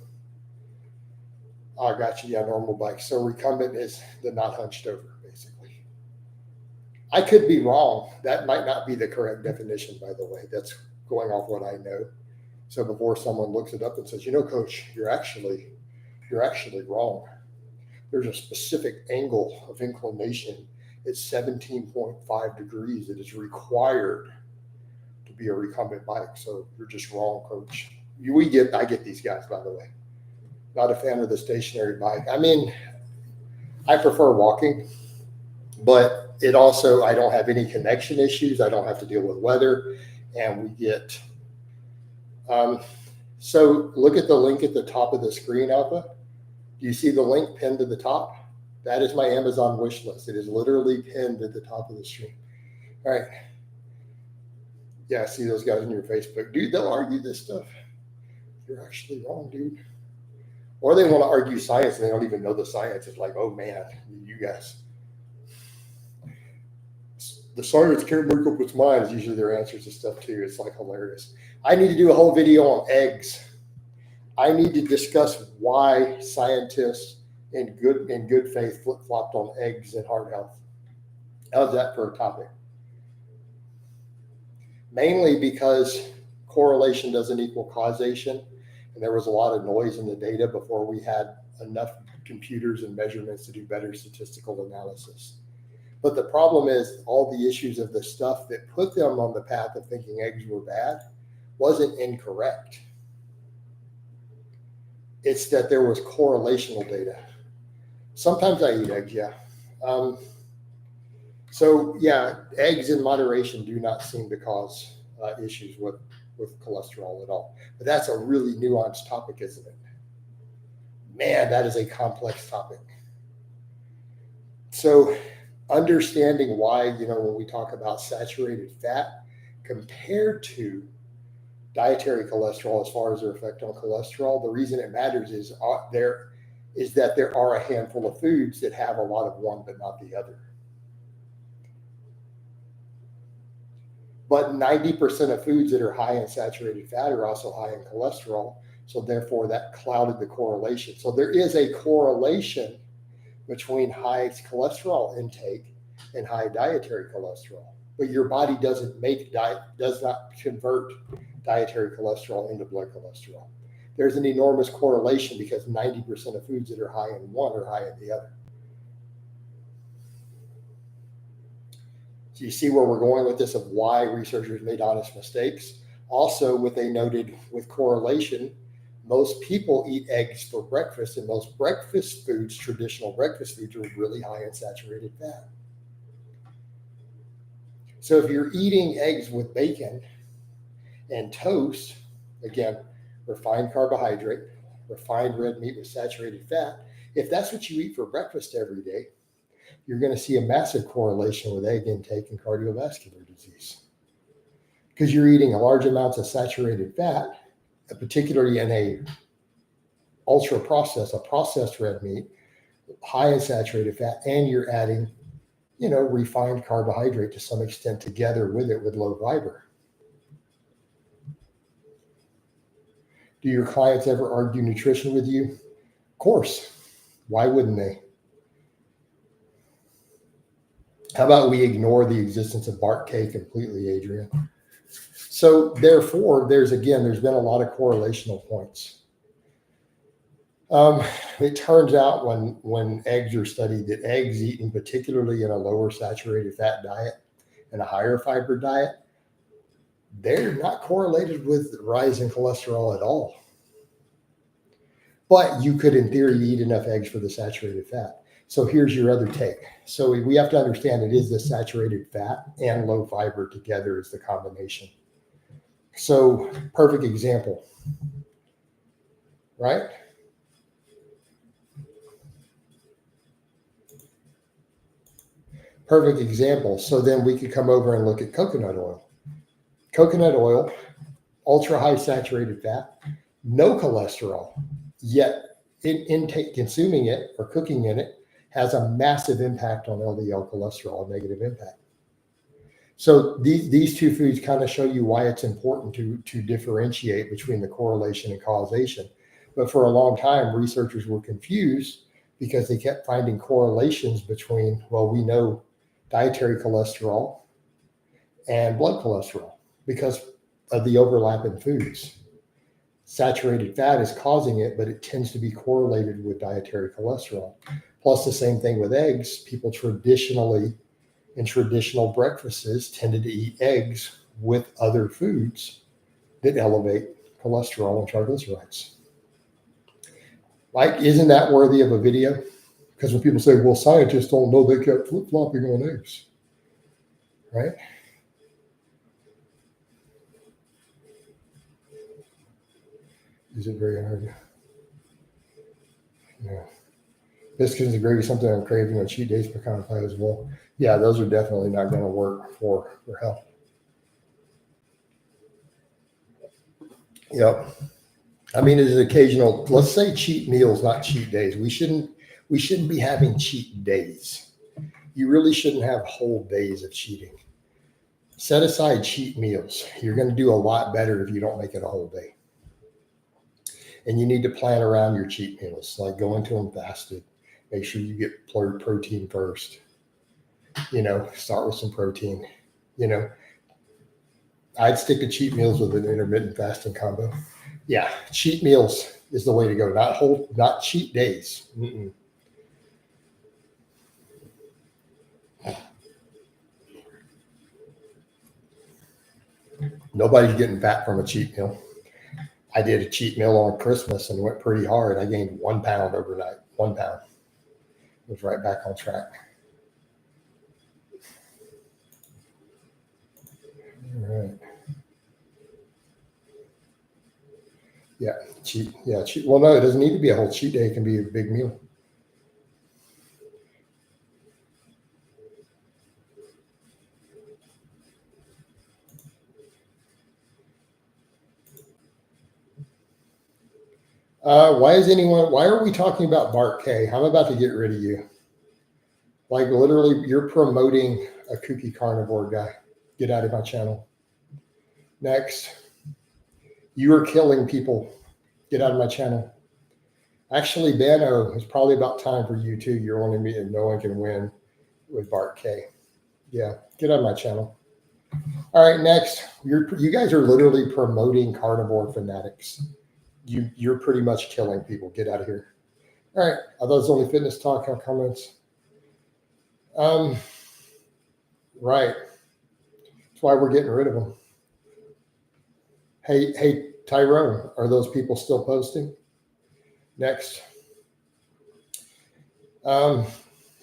I got you. Yeah, normal bike. So recumbent is the not hunched over, basically. I could be wrong. That might not be the correct definition, by the way. That's going off what I know. So before someone looks it up and says, Coach, you're actually wrong. There's a specific angle of inclination. It's 17.5 degrees. It is required to be a recumbent bike. So you're just wrong, Coach. I get these guys, by the way. Not a fan of the stationary bike. I mean, I prefer walking, but it also, I don't have any connection issues. I don't have to deal with weather. And we get, so look at the link at the top of the screen, Alpha. Do you see the link pinned to the top? That is my Amazon wish list. It is literally pinned at the top of the screen. All right. Yeah, I see those guys on your Facebook. Dude, they'll argue this stuff. You're actually wrong, dude. Or they want to argue science and they don't even know the science. It's like, oh man, you guys. The science can't make up its mind is usually their answers to stuff too. It's like hilarious. I need to do a whole video on eggs. I need to discuss why scientists in good faith flip-flopped on eggs and heart health. How's that for a topic? Mainly because correlation doesn't equal causation. And there was a lot of noise in the data before we had enough computers and measurements to do better statistical analysis. But the problem is all the issues of the stuff that put them on the path of thinking eggs were bad wasn't incorrect. It's that there was correlational data. Sometimes I eat eggs, yeah. So yeah, eggs in moderation do not seem to cause issues with cholesterol at all. But that's a really nuanced topic, isn't it? Man, that is a complex topic. So understanding why, when we talk about saturated fat compared to dietary cholesterol as far as their effect on cholesterol, the reason it matters is that there are a handful of foods that have a lot of one but not the other. But 90% of foods that are high in saturated fat are also high in cholesterol. So therefore that clouded the correlation. So there is a correlation between high cholesterol intake and high dietary cholesterol. But your body does not convert dietary cholesterol into blood cholesterol. There's an enormous correlation because 90% of foods that are high in one are high in the other. So you see where we're going with this of why researchers made honest mistakes. Also, what they noted with correlation, most people eat eggs for breakfast, and most breakfast foods, traditional breakfast foods, are really high in saturated fat. So if you're eating eggs with bacon and toast, again, refined carbohydrate, refined red meat with saturated fat, if that's what you eat for breakfast every day, you're going to see a massive correlation with egg intake and cardiovascular disease. Because you're eating large amounts of saturated fat, particularly in a processed red meat, high in saturated fat, and you're adding, refined carbohydrate to some extent together with it with low fiber. Do your clients ever argue nutrition with you? Of course. Why wouldn't they? How about we ignore the existence of Bart K completely, Adrian? So therefore, there's been a lot of correlational points. It turns out when eggs are studied that eggs eaten particularly in a lower saturated fat diet and a higher fiber diet, they're not correlated with the rise in cholesterol at all. But you could, in theory, eat enough eggs for the saturated fat. So here's your other take. So we have to understand it is the saturated fat and low fiber together is the combination. So perfect example, right? Perfect example. So then we could come over and look at coconut oil. Coconut oil, ultra high saturated fat, no cholesterol, yet consuming it or cooking in it has a massive impact on LDL cholesterol, a negative impact. So these two foods kind of show you why it's important to differentiate between the correlation and causation. But for a long time, researchers were confused because they kept finding correlations between, we know dietary cholesterol and blood cholesterol because of the overlap in foods. Saturated fat is causing it, but it tends to be correlated with dietary cholesterol. Plus the same thing with eggs. People traditionally in traditional breakfasts tended to eat eggs with other foods that elevate cholesterol and triglycerides. Like, isn't that worthy of a video? Because when people say, well, scientists don't know, they kept flip-flopping on eggs, right? Is it very hard? Yeah. Biscuits and gravy, something I'm craving on cheat days, pecan pie as well. Yeah, those are definitely not going to work for health. Yep. I mean, it's occasional, let's say cheat meals, not cheat days. We shouldn't be having cheat days. You really shouldn't have whole days of cheating. Set aside cheat meals. You're going to do a lot better if you don't make it a whole day. And you need to plan around your cheat meals, like go into them fasted. Make sure you get protein first. Start with some protein. I'd stick to cheat meals with an intermittent fasting combo. Yeah, cheat meals is the way to go. Not cheat days. Mm-mm. Nobody's getting fat from a cheat meal. I did a cheat meal on Christmas and went pretty hard. I gained 1 pound overnight. 1 pound. Was right back on track. All right. Yeah, cheat. Yeah, cheat. Well, no, it doesn't need to be a whole cheat day. It can be a big meal. Why are we talking about Bart K? I'm about to get rid of you. Like literally, you're promoting a kooky carnivore guy. Get out of my channel. Next. You are killing people. Get out of my channel. Actually, Bano, it's probably about time for you too. You're wanting me and no one can win with Bart K. Yeah, get out of my channel. All right, next. You guys are literally promoting carnivore fanatics. You're pretty much killing people. Get out of here. All right. I thought it was only fitness talk. Comments. Right. That's why we're getting rid of them. Hey, Tyrone, are those people still posting? Next. As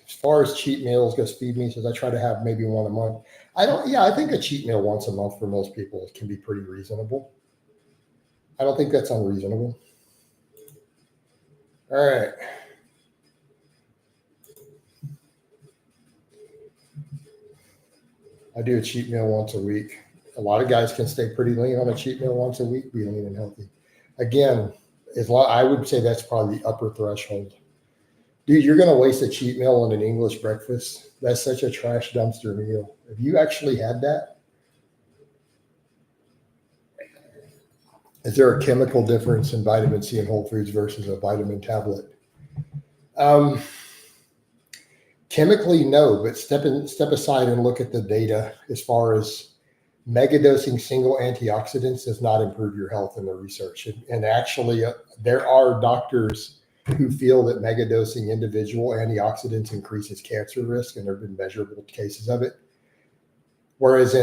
far as cheat meals go, Speed Me says I try to have maybe one a month. I think a cheat meal once a month for most people can be pretty reasonable. I don't think that's unreasonable. All right. I do a cheat meal once a week. A lot of guys can stay pretty lean on a cheat meal once a week, be lean and healthy. Again, I would say that's probably the upper threshold. Dude, you're going to waste a cheat meal on an English breakfast. That's such a trash dumpster meal. If you actually had that, is there a chemical difference in vitamin C in Whole Foods versus a vitamin tablet? Chemically, no, but step aside and look at the data as far as megadosing single antioxidants does not improve your health in the research. And actually, there are doctors who feel that megadosing individual antioxidants increases cancer risk, and there have been measurable cases of it. Whereas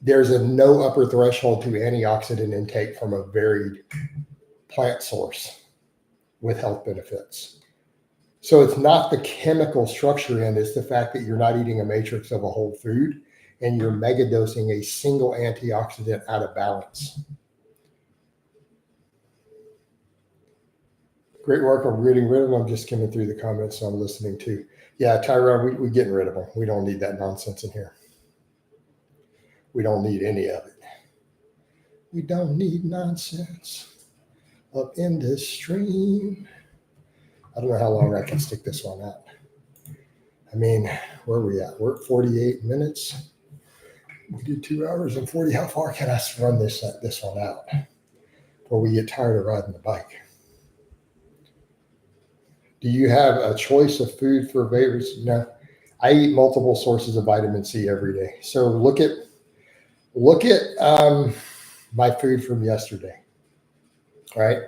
there's a no upper threshold to antioxidant intake from a varied plant source with health benefits. So it's not the chemical structure in, it's the fact that you're not eating a matrix of a whole food and you're megadosing a single antioxidant out of balance. Great work on getting rid of them. I'm just skimming through the comments, so I'm listening to. Yeah, Tyrone, we're getting rid of them. We don't need that nonsense in here. We don't need any of it. We don't need nonsense up in this stream. I don't know how long I can stick this one out. I mean, where are we at? We're at 48 minutes. We did 2 hours and 40. How far can I run this one out before we get tired of riding the bike? Do you have a choice of food for favorites? No. I eat multiple sources of vitamin C every day. So look at my food from yesterday, right?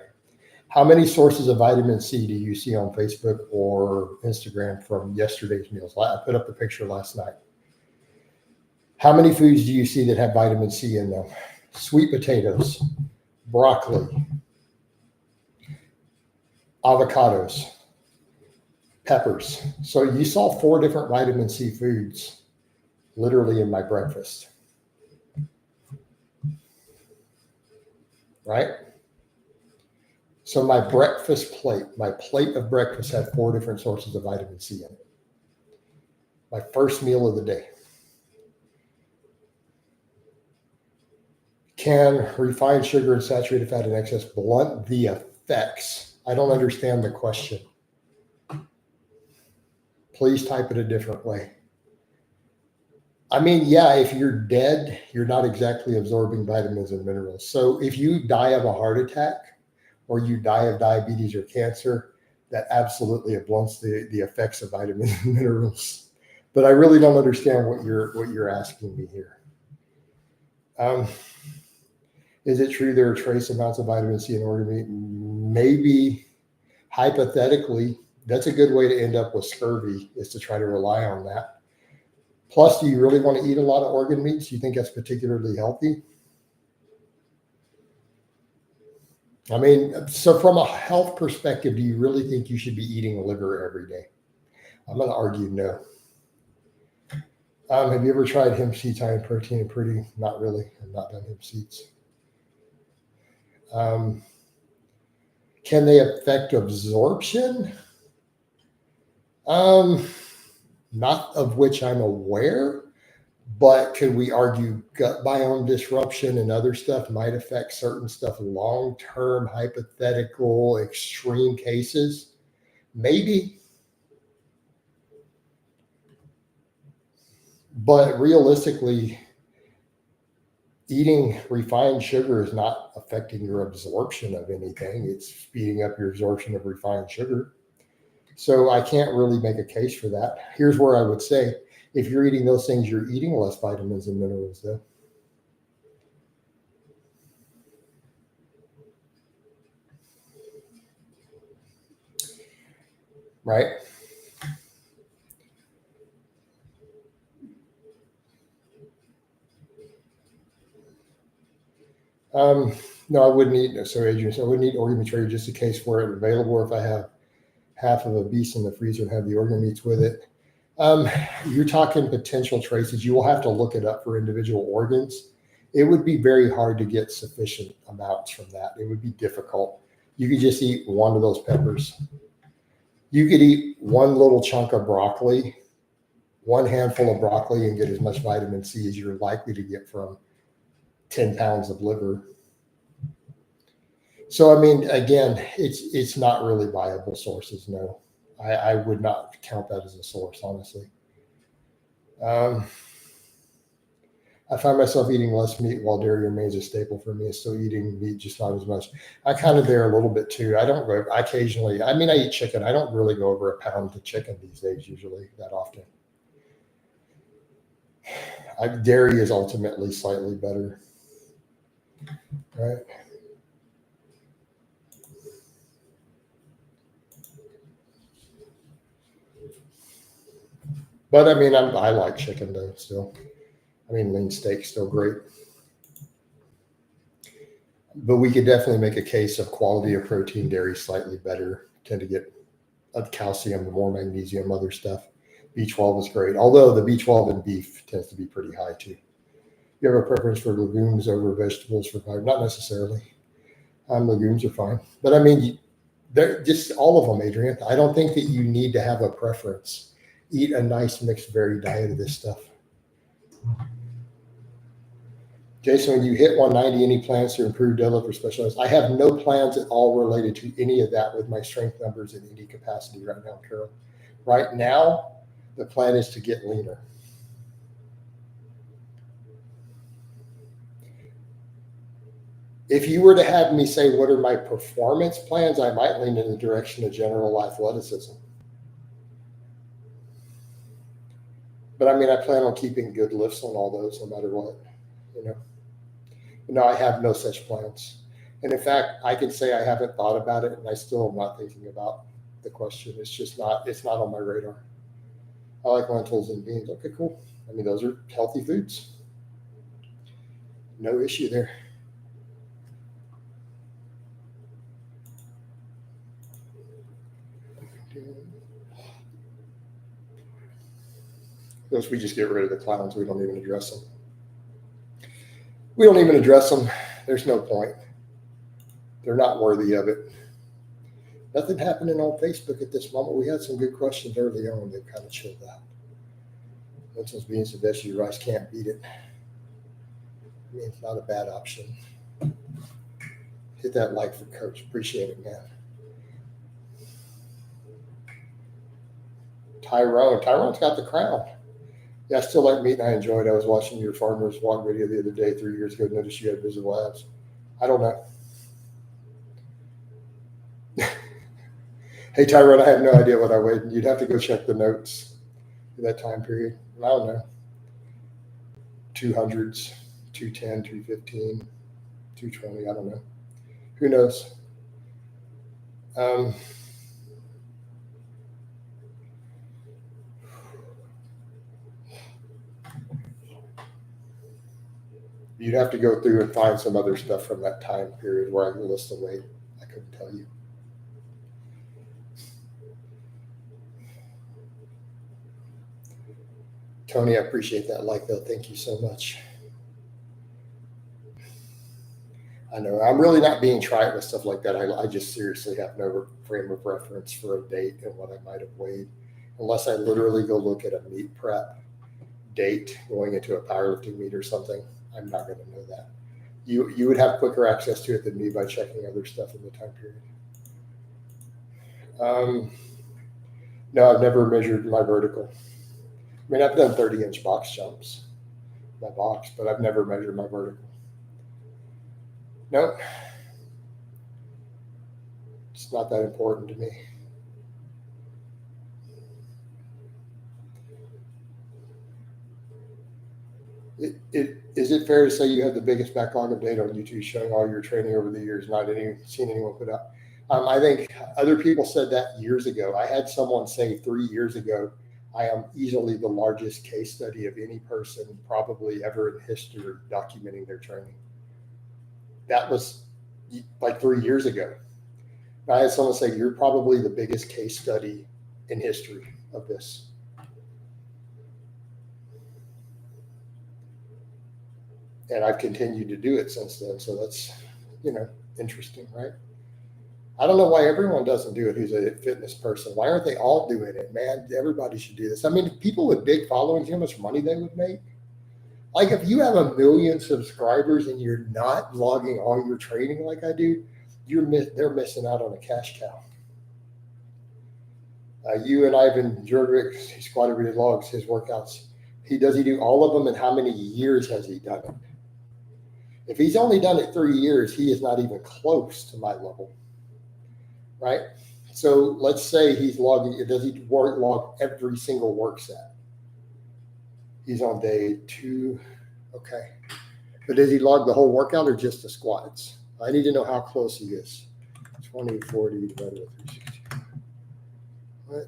How many sources of vitamin C do you see on Facebook or Instagram from yesterday's meals? I put up the picture last night. How many foods do you see that have vitamin C in them? Sweet potatoes, broccoli, avocados, peppers. So you saw 4 different vitamin C foods literally in my breakfast. Right? So my breakfast plate, my plate of breakfast had 4 different sources of vitamin C in it. My first meal of the day. Can refined sugar and saturated fat in excess blunt the effects? I don't understand the question. Please type it a different way. I mean, yeah, if you're dead, you're not exactly absorbing vitamins and minerals. So if you die of a heart attack or you die of diabetes or cancer, that absolutely blunts the effects of vitamins and minerals. But I really don't understand what you're asking me here. Is it true there are trace amounts of vitamin C in organ meat? Maybe, hypothetically, that's a good way to end up with scurvy, is to try to rely on that. Plus, do you really want to eat a lot of organ meats? Do you think that's particularly healthy? I mean, so from a health perspective, do you really think you should be eating liver every day? I'm going to argue no. Have you ever tried hemp seeds high in protein and pretty? Not really. I've not done hemp seeds. Can they affect absorption? Not of which I'm aware, but could we argue gut biome disruption and other stuff might affect certain stuff long-term, hypothetical, extreme cases? Maybe. But realistically, eating refined sugar is not affecting your absorption of anything. It's speeding up your absorption of refined sugar. So I can't really make a case for that. Here's where I would say, if you're eating those things, you're eating less vitamins and minerals, though. Right? No, I wouldn't eat. So Adrian, I wouldn't eat organ meat just in case for it available, or if I have half of a beast in the freezer and have the organ meats with it. You're talking potential traces. You will have to look it up for individual organs. It would be very hard to get sufficient amounts from that. It would be difficult. You could just eat one of those peppers. You could eat one little chunk of broccoli, one handful of broccoli, and get as much vitamin C as you're likely to get from 10 pounds of liver. So, I mean, again, it's not really viable sources. No, I would not count that as a source, honestly. I find myself eating less meat while dairy remains a staple for me. Still eating meat, just not as much. I kind of there a little bit too. I don't go, I occasionally, I mean, I eat chicken. I don't really go over a pound of chicken these days, usually that often. Dairy is ultimately slightly better. Right. But I mean, I like chicken though still. I mean, lean steak's still great. But we could definitely make a case of quality of protein, dairy slightly better. Tend to get calcium, more magnesium, other stuff. B12 is great, although the B12 in beef tends to be pretty high too. You have a preference for legumes over vegetables for fiber? Not necessarily. Legumes are fine, but I mean, they're just all of them, Adrian. I don't think that you need to have a preference. Eat a nice mixed varied diet of this stuff. Jason, when you hit 190, any plans to improve deadlift or specialized? I have no plans at all related to any of that with my strength numbers in any capacity right now, Carol. Right now, the plan is to get leaner. If you were to have me say, what are my performance plans, I might lean in the direction of general athleticism. But I mean, I plan on keeping good lifts on all those, no matter what, you know. No, I have no such plans. And in fact, I can say I haven't thought about it, and I still am not thinking about the question. It's not on my radar. I like lentils and beans. Okay, cool. I mean, those are healthy foods. No issue there. Those we just get rid of the clowns. We don't even address them. There's no point. They're not worthy of it. Nothing happening on Facebook at this moment. We had some good questions early on. They've kind of chilled out. Lentils, beans, and veggie rice, can't beat it. I mean, it's not a bad option. Hit that like for Coach. Appreciate it, man. Tyrone's got the crown. Yeah, I still like meat and I enjoy it. I was watching your farmer's walk video the other day 3 years ago. Noticed you had visible abs. I don't know. Hey, Tyrone, I have no idea what I weighed. You'd have to go check the notes for that time period. I don't know. 200s, 210, 215, 220. I don't know. Who knows? You'd have to go through and find some other stuff from that time period where I can list the weight. I couldn't tell you. Tony, I appreciate that like though. Thank you so much. I know I'm really not being trite with stuff like that. I just seriously have no frame of reference for a date and what I might have weighed, unless I literally go look at a meet prep date going into a powerlifting meet or something. I'm not going to know that. You would have quicker access to it than me by checking other stuff in the time period. No, I've never measured my vertical. I mean, I've done 30-inch box jumps, my box, but I've never measured my vertical. Nope. It's not that important to me. Is it fair to say you have the biggest backlog of data on YouTube showing all your training over the years, not seen anyone put up? I think other people said that years ago. I had someone say 3 years ago, I am easily the largest case study of any person probably ever in history documenting their training. That was like 3 years ago. I had someone say, you're probably the biggest case study in history of this. And I've continued to do it since then. So that's, interesting, right? I don't know why everyone doesn't do it who's a fitness person. Why aren't they all doing it, man? Everybody should do this. I mean, people with big followings, you know how much money they would make? Like if you have 1 million subscribers and you're not logging all your training like I do, they're missing out on a cash cow. You and Ivan Jurgic, he squatted with his logs, his workouts. Does he do all of them, and how many years has he done it? If he's only done it 3 years, he is not even close to my level, right? So let's say he's logging. Does he log every single work set? He's on day 2. Okay. But does he log the whole workout or just the squats? I need to know how close he is. 20, 40 divided by 360. What?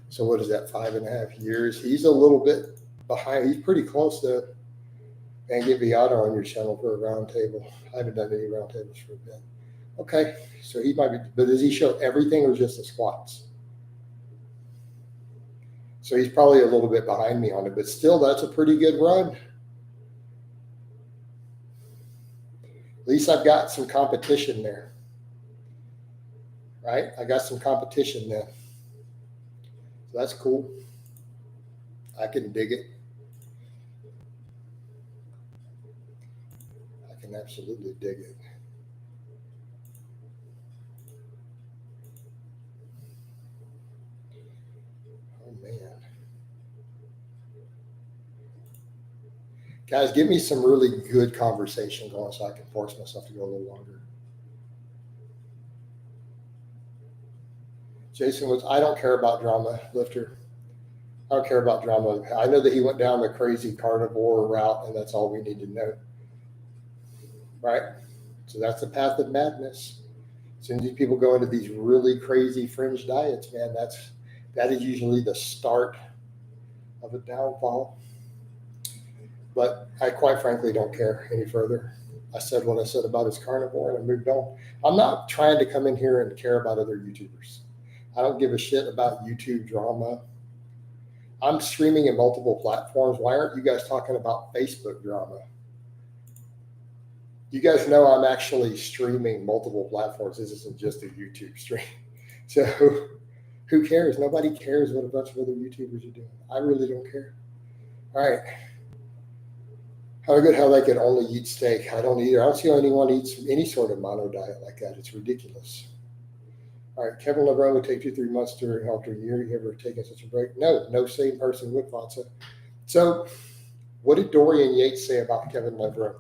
So what is that, 5.5 years? He's a little bit behind. He's pretty close to, and get Viata on your channel for a round table. I haven't done any round tables for a bit. Okay, so he might be, but does he show everything or just the squats? So he's probably a little bit behind me on it, but still that's a pretty good run. At least I've got some competition there, right? I got some competition there. So that's cool. I can dig it. I can absolutely dig it. Oh, man. Guys, give me some really good conversation going so I can force myself to go a little longer. Jason was, I don't care about drama, Lifter. I don't care about drama. I know that he went down the crazy carnivore route, and that's all we need to know. Right? So that's the path of madness. As soon as these people go into these really crazy fringe diets, man, that is usually the start of a downfall. But I quite frankly don't care any further. I said what I said about his carnivore, and I moved on. I'm not trying to come in here and care about other YouTubers. I don't give a shit about YouTube drama. I'm streaming in multiple platforms. Why aren't you guys talking about Facebook drama? You guys know I'm actually streaming multiple platforms. This isn't just a YouTube stream. So Who cares? Nobody cares what a bunch of other YouTubers are doing. I really don't care. All right. How good how they can only eat steak. I don't either. I don't see how anyone eats any sort of mono diet like that. It's ridiculous. All right. Kevin Lebrun would take 2-3 months to after a year. You ever taken such a break? No sane person would, Fonsa. So what did Dorian Yates say about Kevin Lebrun?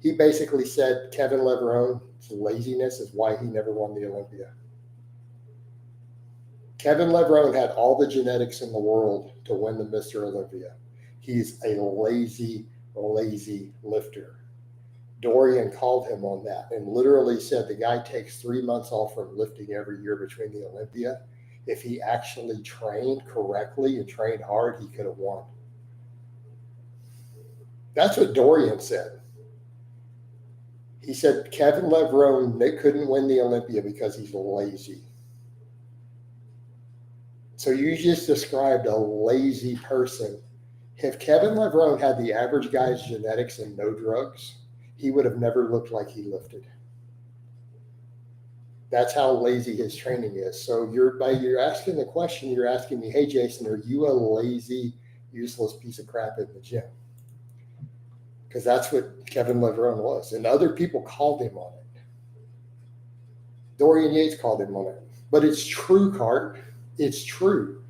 He basically said Kevin Lebrun's laziness is why he never won the Olympia. Kevin Lebrun had all the genetics in the world to win the Mr. Olympia. He's a lazy lifter. Dorian called him on that and literally said the guy takes 3 months off from lifting every year between the Olympia. If he actually trained correctly and trained hard, he could have won. That's what Dorian said. He said Kevin Lebrun couldn't win the Olympia because he's lazy. So you just described a lazy person. If Kevin Lebrun had the average guy's genetics and no drugs, he would have never looked like he lifted. That's how lazy his training is. So you're asking the question, you're asking me, hey, Jason, are you a lazy, useless piece of crap in the gym? Because that's what Kevin Lebrun was. And other people called him on it. Dorian Yates called him on it. But it's true, Cart. It's true.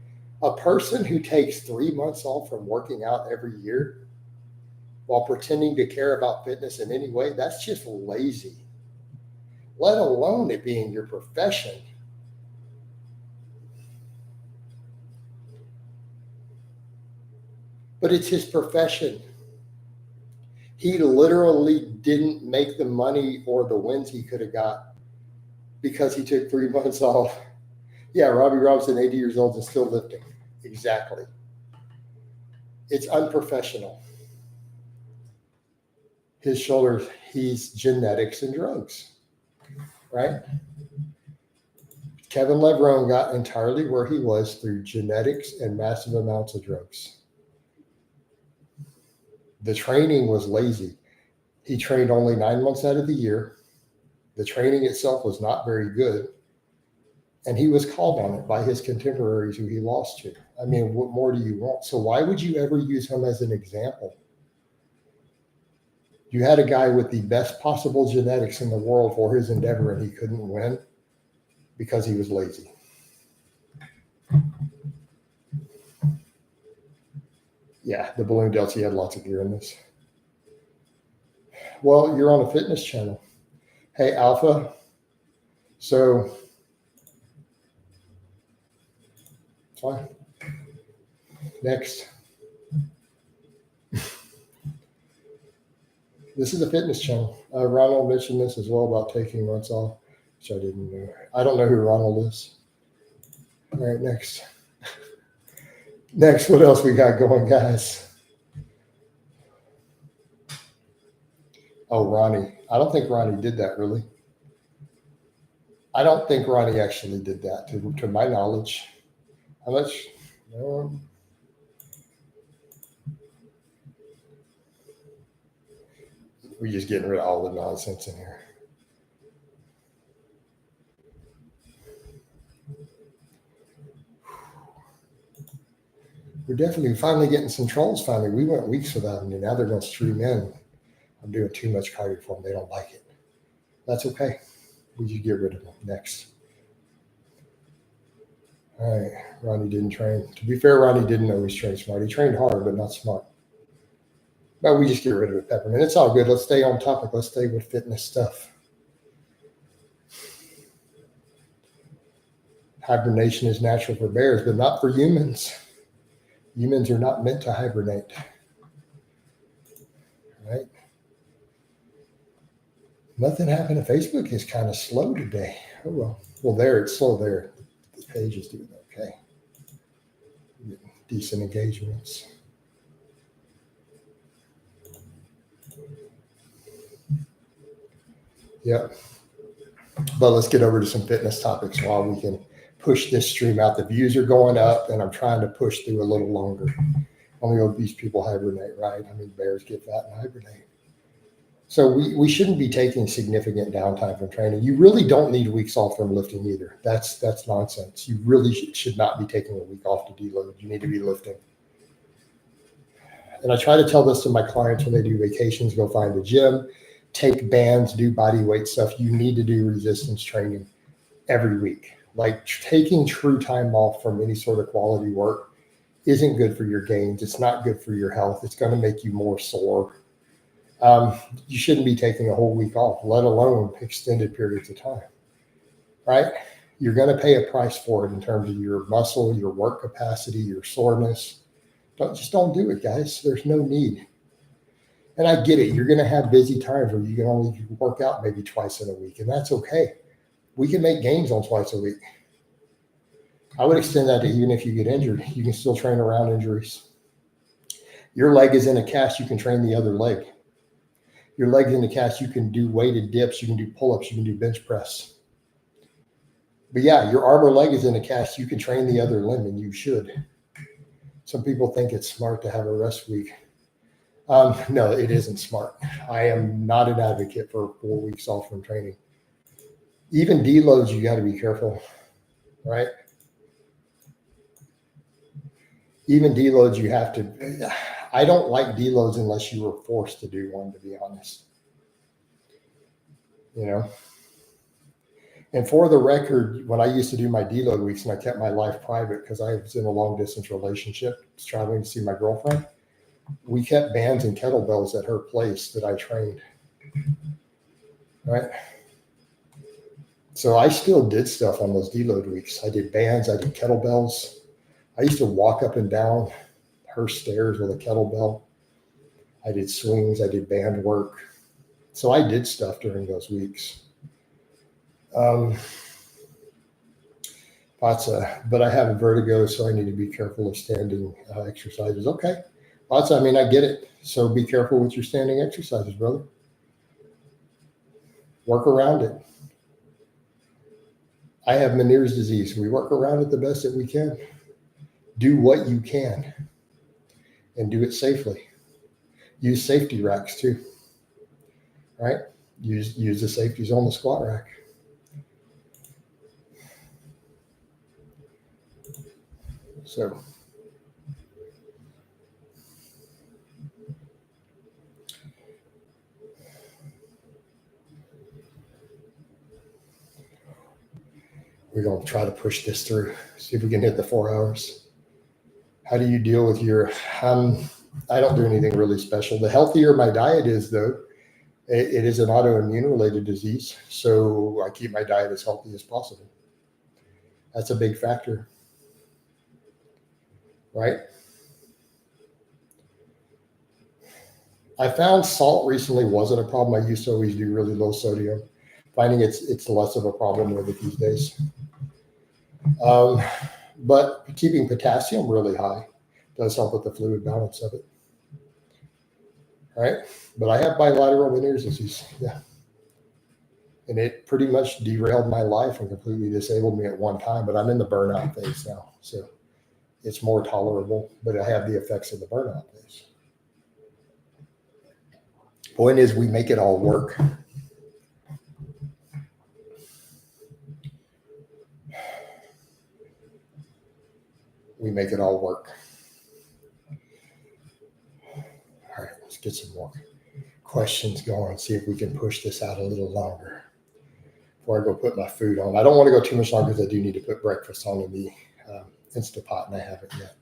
A person who takes 3 months off from working out every year while pretending to care about fitness in any way, that's just lazy. Let alone it being your profession. But it's his profession. He literally didn't make the money or the wins he could have got because he took 3 months off. Yeah, Robbie Robinson, 80 years old and still lifting. Exactly. It's unprofessional. His shoulders, he's genetics and drugs, right? Kevin Lebrun got entirely where he was through genetics and massive amounts of drugs. The training was lazy. He trained only 9 months out of the year. The training itself was not very good. And he was called on it by his contemporaries who he lost to. I mean, what more do you want? So why would you ever use him as an example? You had a guy with the best possible genetics in the world for his endeavor, and he couldn't win because he was lazy. Yeah, the balloon delts, he had lots of gear in this. Well, you're on a fitness channel. Hey, Alpha. So, fine. Next. This is a fitness channel. Ronald mentioned this as well about taking months off, which I didn't know. I don't know who Ronald is. All right, next. Next, what else we got going, guys? Oh, Ronnie. I don't think Ronnie did that, really. I don't think Ronnie actually did that, to my knowledge. How much? We're just getting rid of all the nonsense in here. We're definitely finally getting some trolls finally. We went weeks without them, and now they're going to stream in. I'm doing too much cardio for them. They don't like it. That's okay. We just get rid of them. Next. All right. Ronnie didn't train. To be fair, Ronnie didn't always train smart. He trained hard, but not smart. But we just get rid of it, Peppermint. It's all good. Let's stay on topic. Let's stay with fitness stuff. Hibernation is natural for bears, but not for humans. Humans are not meant to hibernate. Right? Nothing happened to Facebook. Is kind of slow today. Oh, well. Well, there, it's slow there. The page is doing okay. Decent engagements. Yep. But let's get over to some fitness topics while we can push this stream out. The views are going up, and I'm trying to push through a little longer. Only obese people hibernate, right? I mean, bears get fat and hibernate. So we shouldn't be taking significant downtime from training. You really don't need weeks off from lifting either. That's nonsense. You really should not be taking a week off to deload. You need to be lifting. And I try to tell this to my clients when they do vacations: go find a gym, take bands, do body weight stuff. You need to do resistance training every week. Like, taking true time off from any sort of quality work isn't good for your gains. It's not good for your health. It's going to make you more sore. You shouldn't be taking a whole week off, let alone extended periods of time, right? You're going to pay a price for it in terms of your muscle, your work capacity, your soreness. Don't do it, guys. There's no need. And I get it. You're going to have busy times where you can only work out maybe twice in a week, and that's okay. We can make gains on twice a week. I would extend that to even if you get injured, you can still train around injuries. Your leg is in a cast, you can train the other leg. Your leg's in a cast, you can do weighted dips, you can do pull-ups, you can do bench press. But yeah, your arm or leg is in a cast, you can train the other limb, and you should. Some people think it's smart to have a rest week. No, it isn't smart. I am not an advocate for 4 weeks off from training. Even deloads, you got to be careful, right? Even deloads, you have to. I don't like deloads unless you were forced to do one, to be honest. You know? And for the record, when I used to do my deload weeks and I kept my life private because I was in a long distance relationship, traveling to see my girlfriend, we kept bands and kettlebells at her place that I trained. Right? So I still did stuff on those deload weeks. I did bands, I did kettlebells. I used to walk up and down her stairs with a kettlebell. I did swings, I did band work. So I did stuff during those weeks. But I have a vertigo, so I need to be careful of standing exercises. Okay. I mean, I get it. So be careful with your standing exercises, brother. Work around it. I have Meniere's disease. We work around it the best that we can. Do what you can and do it safely. Use safety racks too, right? Use the safeties on the squat rack. So we're going to try to push this through, see if we can hit the 4 hours. How do you deal with your, I don't do anything really special. The healthier my diet is, though, it is an autoimmune related disease. So I keep my diet as healthy as possible. That's a big factor, right? I found salt recently wasn't a problem. I used to always do really low sodium. Finding it's less of a problem with it these days. But keeping potassium really high does help with the fluid balance of it. Right? But I have bilateral Meniere's disease. Yeah. And it pretty much derailed my life and completely disabled me at one time. But I'm in the burnout phase now. So it's more tolerable. But I have the effects of the burnout phase. Point is, we make it all work. We make it all work. All right, let's get some more questions going. See if we can push this out a little longer before I go put my food on. I don't want to go too much longer because I do need to put breakfast on in the Instapot, and I haven't yet,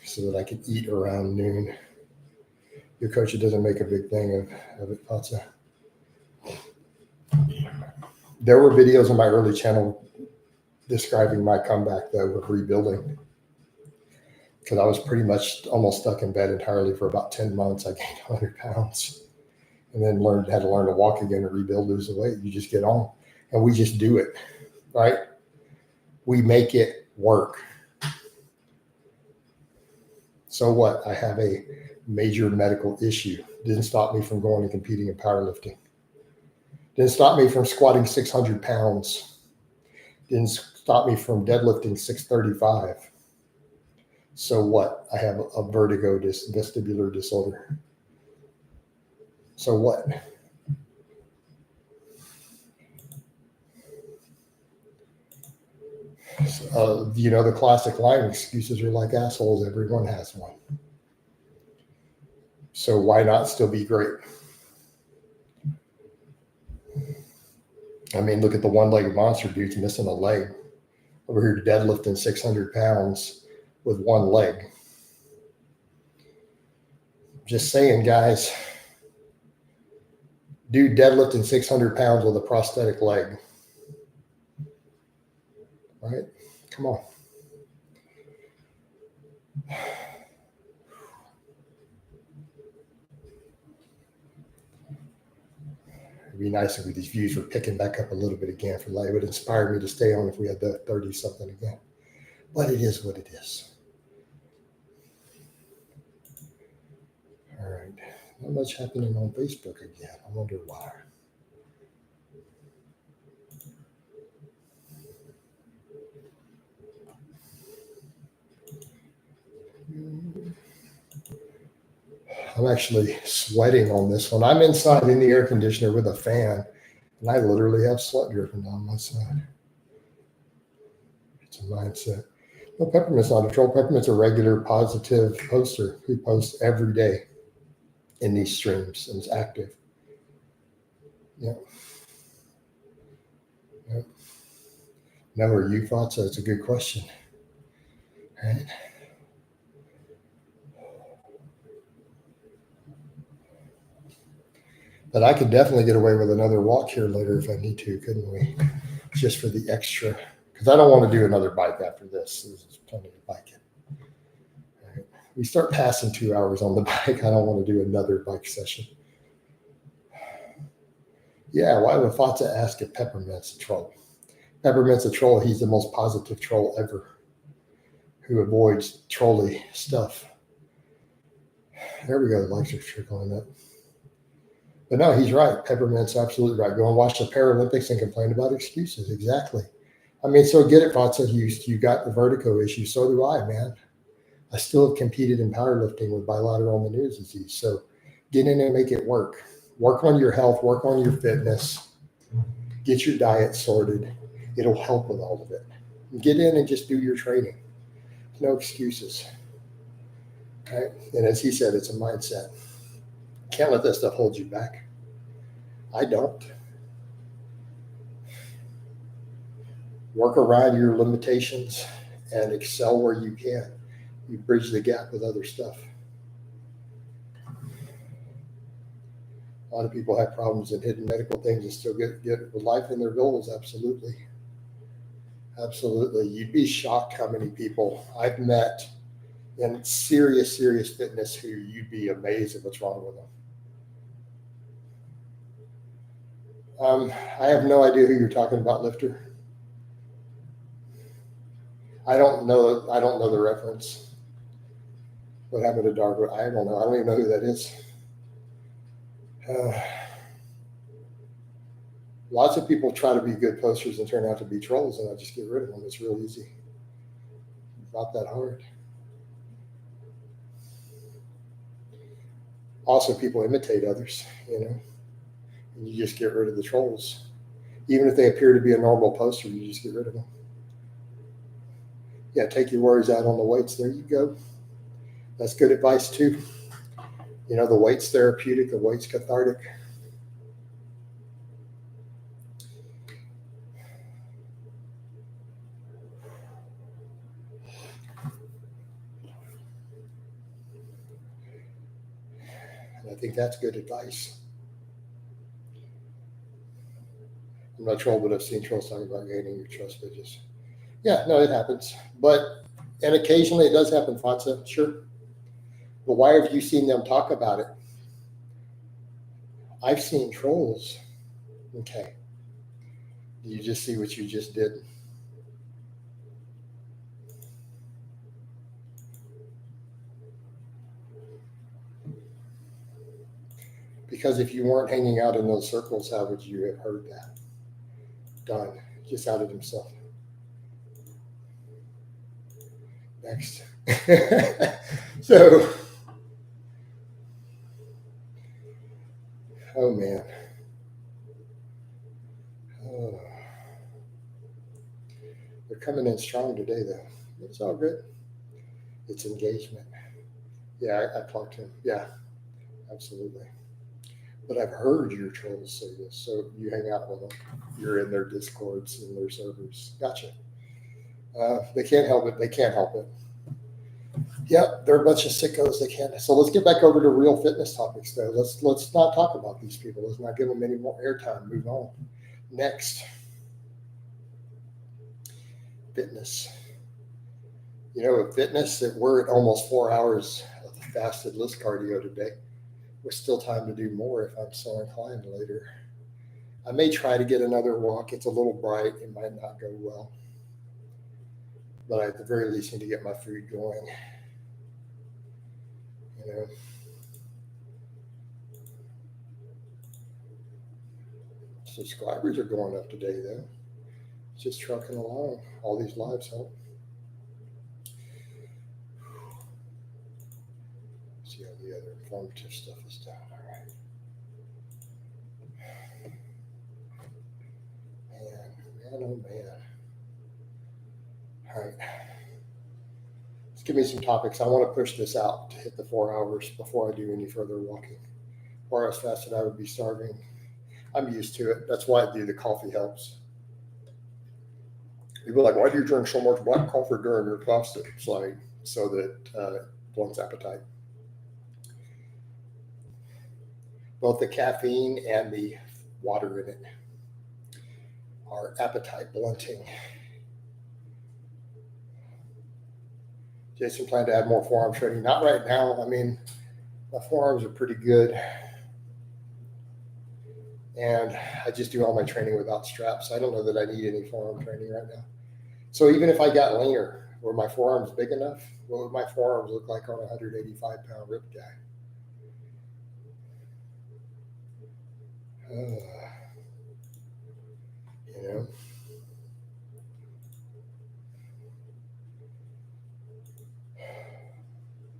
so that I can eat around noon. Your coach, it doesn't make a big thing of it, Patsa. There were videos on my early channel describing my comeback, though, of rebuilding, because I was pretty much almost stuck in bed entirely for about 10 months. I gained 100 pounds and then had to learn to walk again and rebuild, lose the weight. You just get on, and we just do it, right? We make it work. So what? I have a major medical issue. Didn't stop me from going and competing in powerlifting. Didn't stop me from squatting 600 pounds. Didn't stop me from deadlifting 635. So what? I have a vertigo vestibular disorder. So what? You know, the classic line, excuses are like assholes. Everyone has one. So why not still be great? I mean, look at the one-legged monster dude's missing a leg. Over here deadlifting 600 pounds with one leg. Just saying, guys. Dude deadlifting 600 pounds with a prosthetic leg. Right? Come on. It'd be nice if these views were picking back up a little bit again for light. It would inspire me to stay on if we had the 30 something again. But it is what it is. All right. Not much happening on Facebook again. I wonder why. I'm actually sweating on this one. I'm inside in the air conditioner with a fan, and I literally have sweat dripping down my side. It's a mindset. No, Peppermint's not a troll. Peppermint's a regular positive poster who posts every day in these streams and is active. Yeah. Yep. Never you thought so. It's a good question. Right? But I could definitely get away with another walk here later if I need to, couldn't we? Just for the extra, because I don't want to do another bike after this. There's plenty of biking. Right. We start passing 2 hours on the bike. I don't want to do another bike session. Yeah, why would Fatsa ask if Peppermint's a troll? Peppermint's a troll. He's the most positive troll ever who avoids trolly stuff. There we go. The likes are trickling up. But no, he's right. Peppermint's absolutely right. Go and watch the Paralympics and complain about excuses. Exactly. I mean, so get it, Fatsa. You got the vertigo issue. So do I, man. I still have competed in powerlifting with bilateral Meniere's disease. So get in and make it work. Work on your health. Work on your fitness. Get your diet sorted. It'll help with all of it. Get in and just do your training. No excuses. Right? And as he said, it's a mindset. Can't let that stuff hold you back. I don't. Work around your limitations and excel where you can. You bridge the gap with other stuff. A lot of people have problems in hidden medical things and still get with life in their goals. Absolutely. Absolutely. You'd be shocked how many people I've met in serious fitness who you'd be amazed at what's wrong with them. I have no idea who you're talking about, Lifter. I don't know the reference. What happened to Dargo? I don't know. I don't even know who that is. Lots of people try to be good posters and turn out to be trolls, and I just get rid of them. It's real easy. Not that hard. Also, people imitate others, and you just get rid of the trolls. Even if they appear to be a normal poster, you just get rid of them. Yeah, take your worries out on the weights. There you go. That's good advice too. The weight's therapeutic, the weight's cathartic. And I think that's good advice. I'm not troll, but I've seen trolls talking about gaining your trust bitches. Yeah, no, it happens. And occasionally it does happen, Fatsa, sure. But why have you seen them talk about it? I've seen trolls. Okay. You just see what you just did. Because if you weren't hanging out in those circles, how would you have heard that? Done. Just outed himself. Next. So man. Oh. They're coming in strong today, though. It's all good. It's engagement. Yeah, I talked to him. Yeah, absolutely. But I've heard your trolls say this, so you hang out with them. You're in their discords and their servers. Gotcha. They can't help it. They can't help it. Yep, they're a bunch of sickos. They can't. So let's get back over to real fitness topics, though. Let's not talk about these people. Let's not give them any more airtime. Move on. Next, fitness. You know, with fitness, that we're at almost 4 hours of fasted list cardio today. There's still time to do more if I'm so inclined later. I may try to get another walk. It's a little bright. It might not go well. But I at the very least need to get my food going. You know. Subscribers are going up today, though. It's just trucking along. All these lives help. See how the other informative stuff is done. All right. Man, oh man. All right. Let's give me some topics. I want to push this out to hit the 4 hours before I do any further walking. Or as fast as I would be starving. I'm used to it. That's why I do the coffee helps. People are like, why do you drink so much black coffee during your fasting? It's like, so that it blunts appetite. Both the caffeine and the water in it are appetite blunting. Jason planned to add more forearm training. Not right now. I mean, my forearms are pretty good. And I just do all my training without straps. I don't know that I need any forearm training right now. So even if I got leaner, were my forearms big enough? What would my forearms look like on a 185-pound rip guy? You know?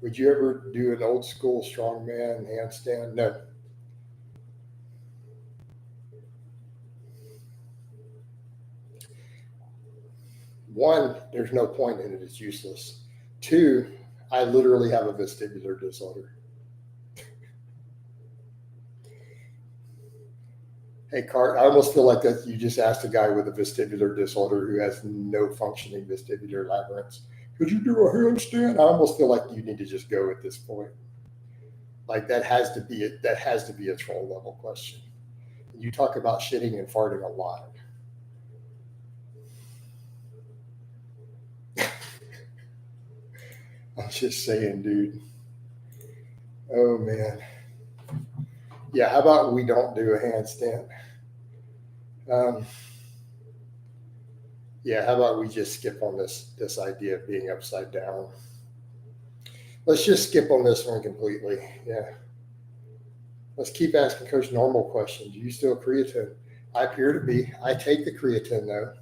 Would you ever do an old school strongman handstand? No. One, there's no point in it. It's useless. Two, I literally have a vestibular disorder. Hey, Cart, I almost feel like that you just asked a guy with a vestibular disorder who has no functioning vestibular labyrinths. Could you do a handstand? I almost feel like you need to just go at this point. Like that has to be a troll level question. You talk about shitting and farting a lot. I'm just saying, dude. Oh man. Yeah, how about we don't do a handstand? Yeah, how about we just skip on this idea of being upside down? Let's just skip on this one completely. Yeah. Let's keep asking Coach normal questions. You still creatine? I appear to be. I take the creatine though,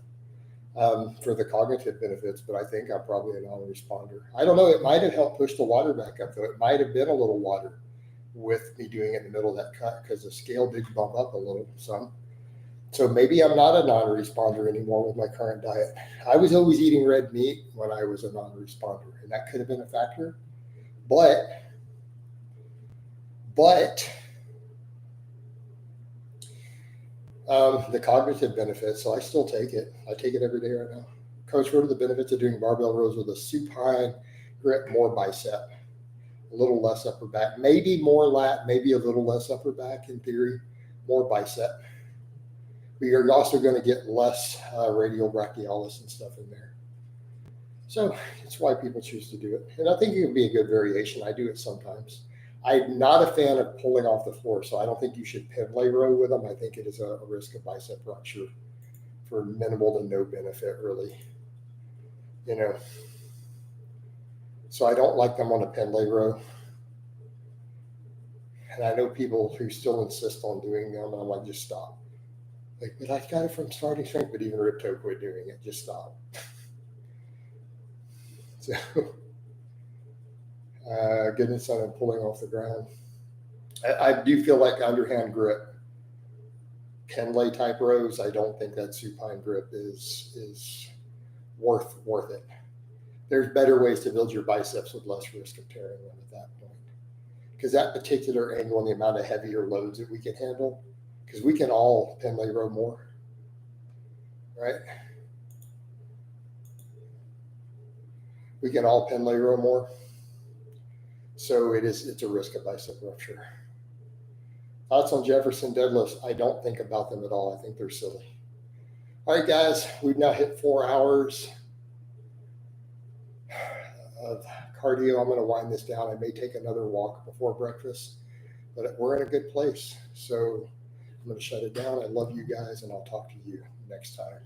for the cognitive benefits, but I think I'm probably a non-responder. I don't know. It might have helped push the water back up though. It might have been a little water with me doing it in the middle of that cut because the scale did bump up a little some. So maybe I'm not a non-responder anymore with my current diet. I was always eating red meat when I was a non-responder, and that could have been a factor. But the cognitive benefits, so I still take it. I take it every day right now. Coach, what are the benefits of doing barbell rows with a supine grip, more bicep, a little less upper back, maybe more lat, maybe a little less upper back in theory, more bicep. But you're also going to get less radial brachialis and stuff in there. So it's why people choose to do it. And I think it can be a good variation. I do it sometimes. I'm not a fan of pulling off the floor, so I don't think you should Pendlay row with them. I think it is a risk of bicep rupture for minimal to no benefit, really. You know, so I don't like them on a Pendlay row. And I know people who still insist on doing them, and I'm like, just stop. Like, but I got it from starting strength, but even Ripto quit doing it. Just stop. So, good insight on pulling off the ground. I do feel like underhand grip Pendlay type rows, I don't think that supine grip is worth it. There's better ways to build your biceps with less risk of tearing them at that point. Because that particular angle and the amount of heavier loads that we can handle, because we can all Pendlay row more, right? We can all Pendlay row more. So it's a risk of bicep rupture. Thoughts on Jefferson deadlifts? I don't think about them at all. I think they're silly. All right, guys, we've now hit 4 hours of cardio. I'm going to wind this down. I may take another walk before breakfast, but we're in a good place. So I'm going to shut it down. I love you guys, and I'll talk to you next time.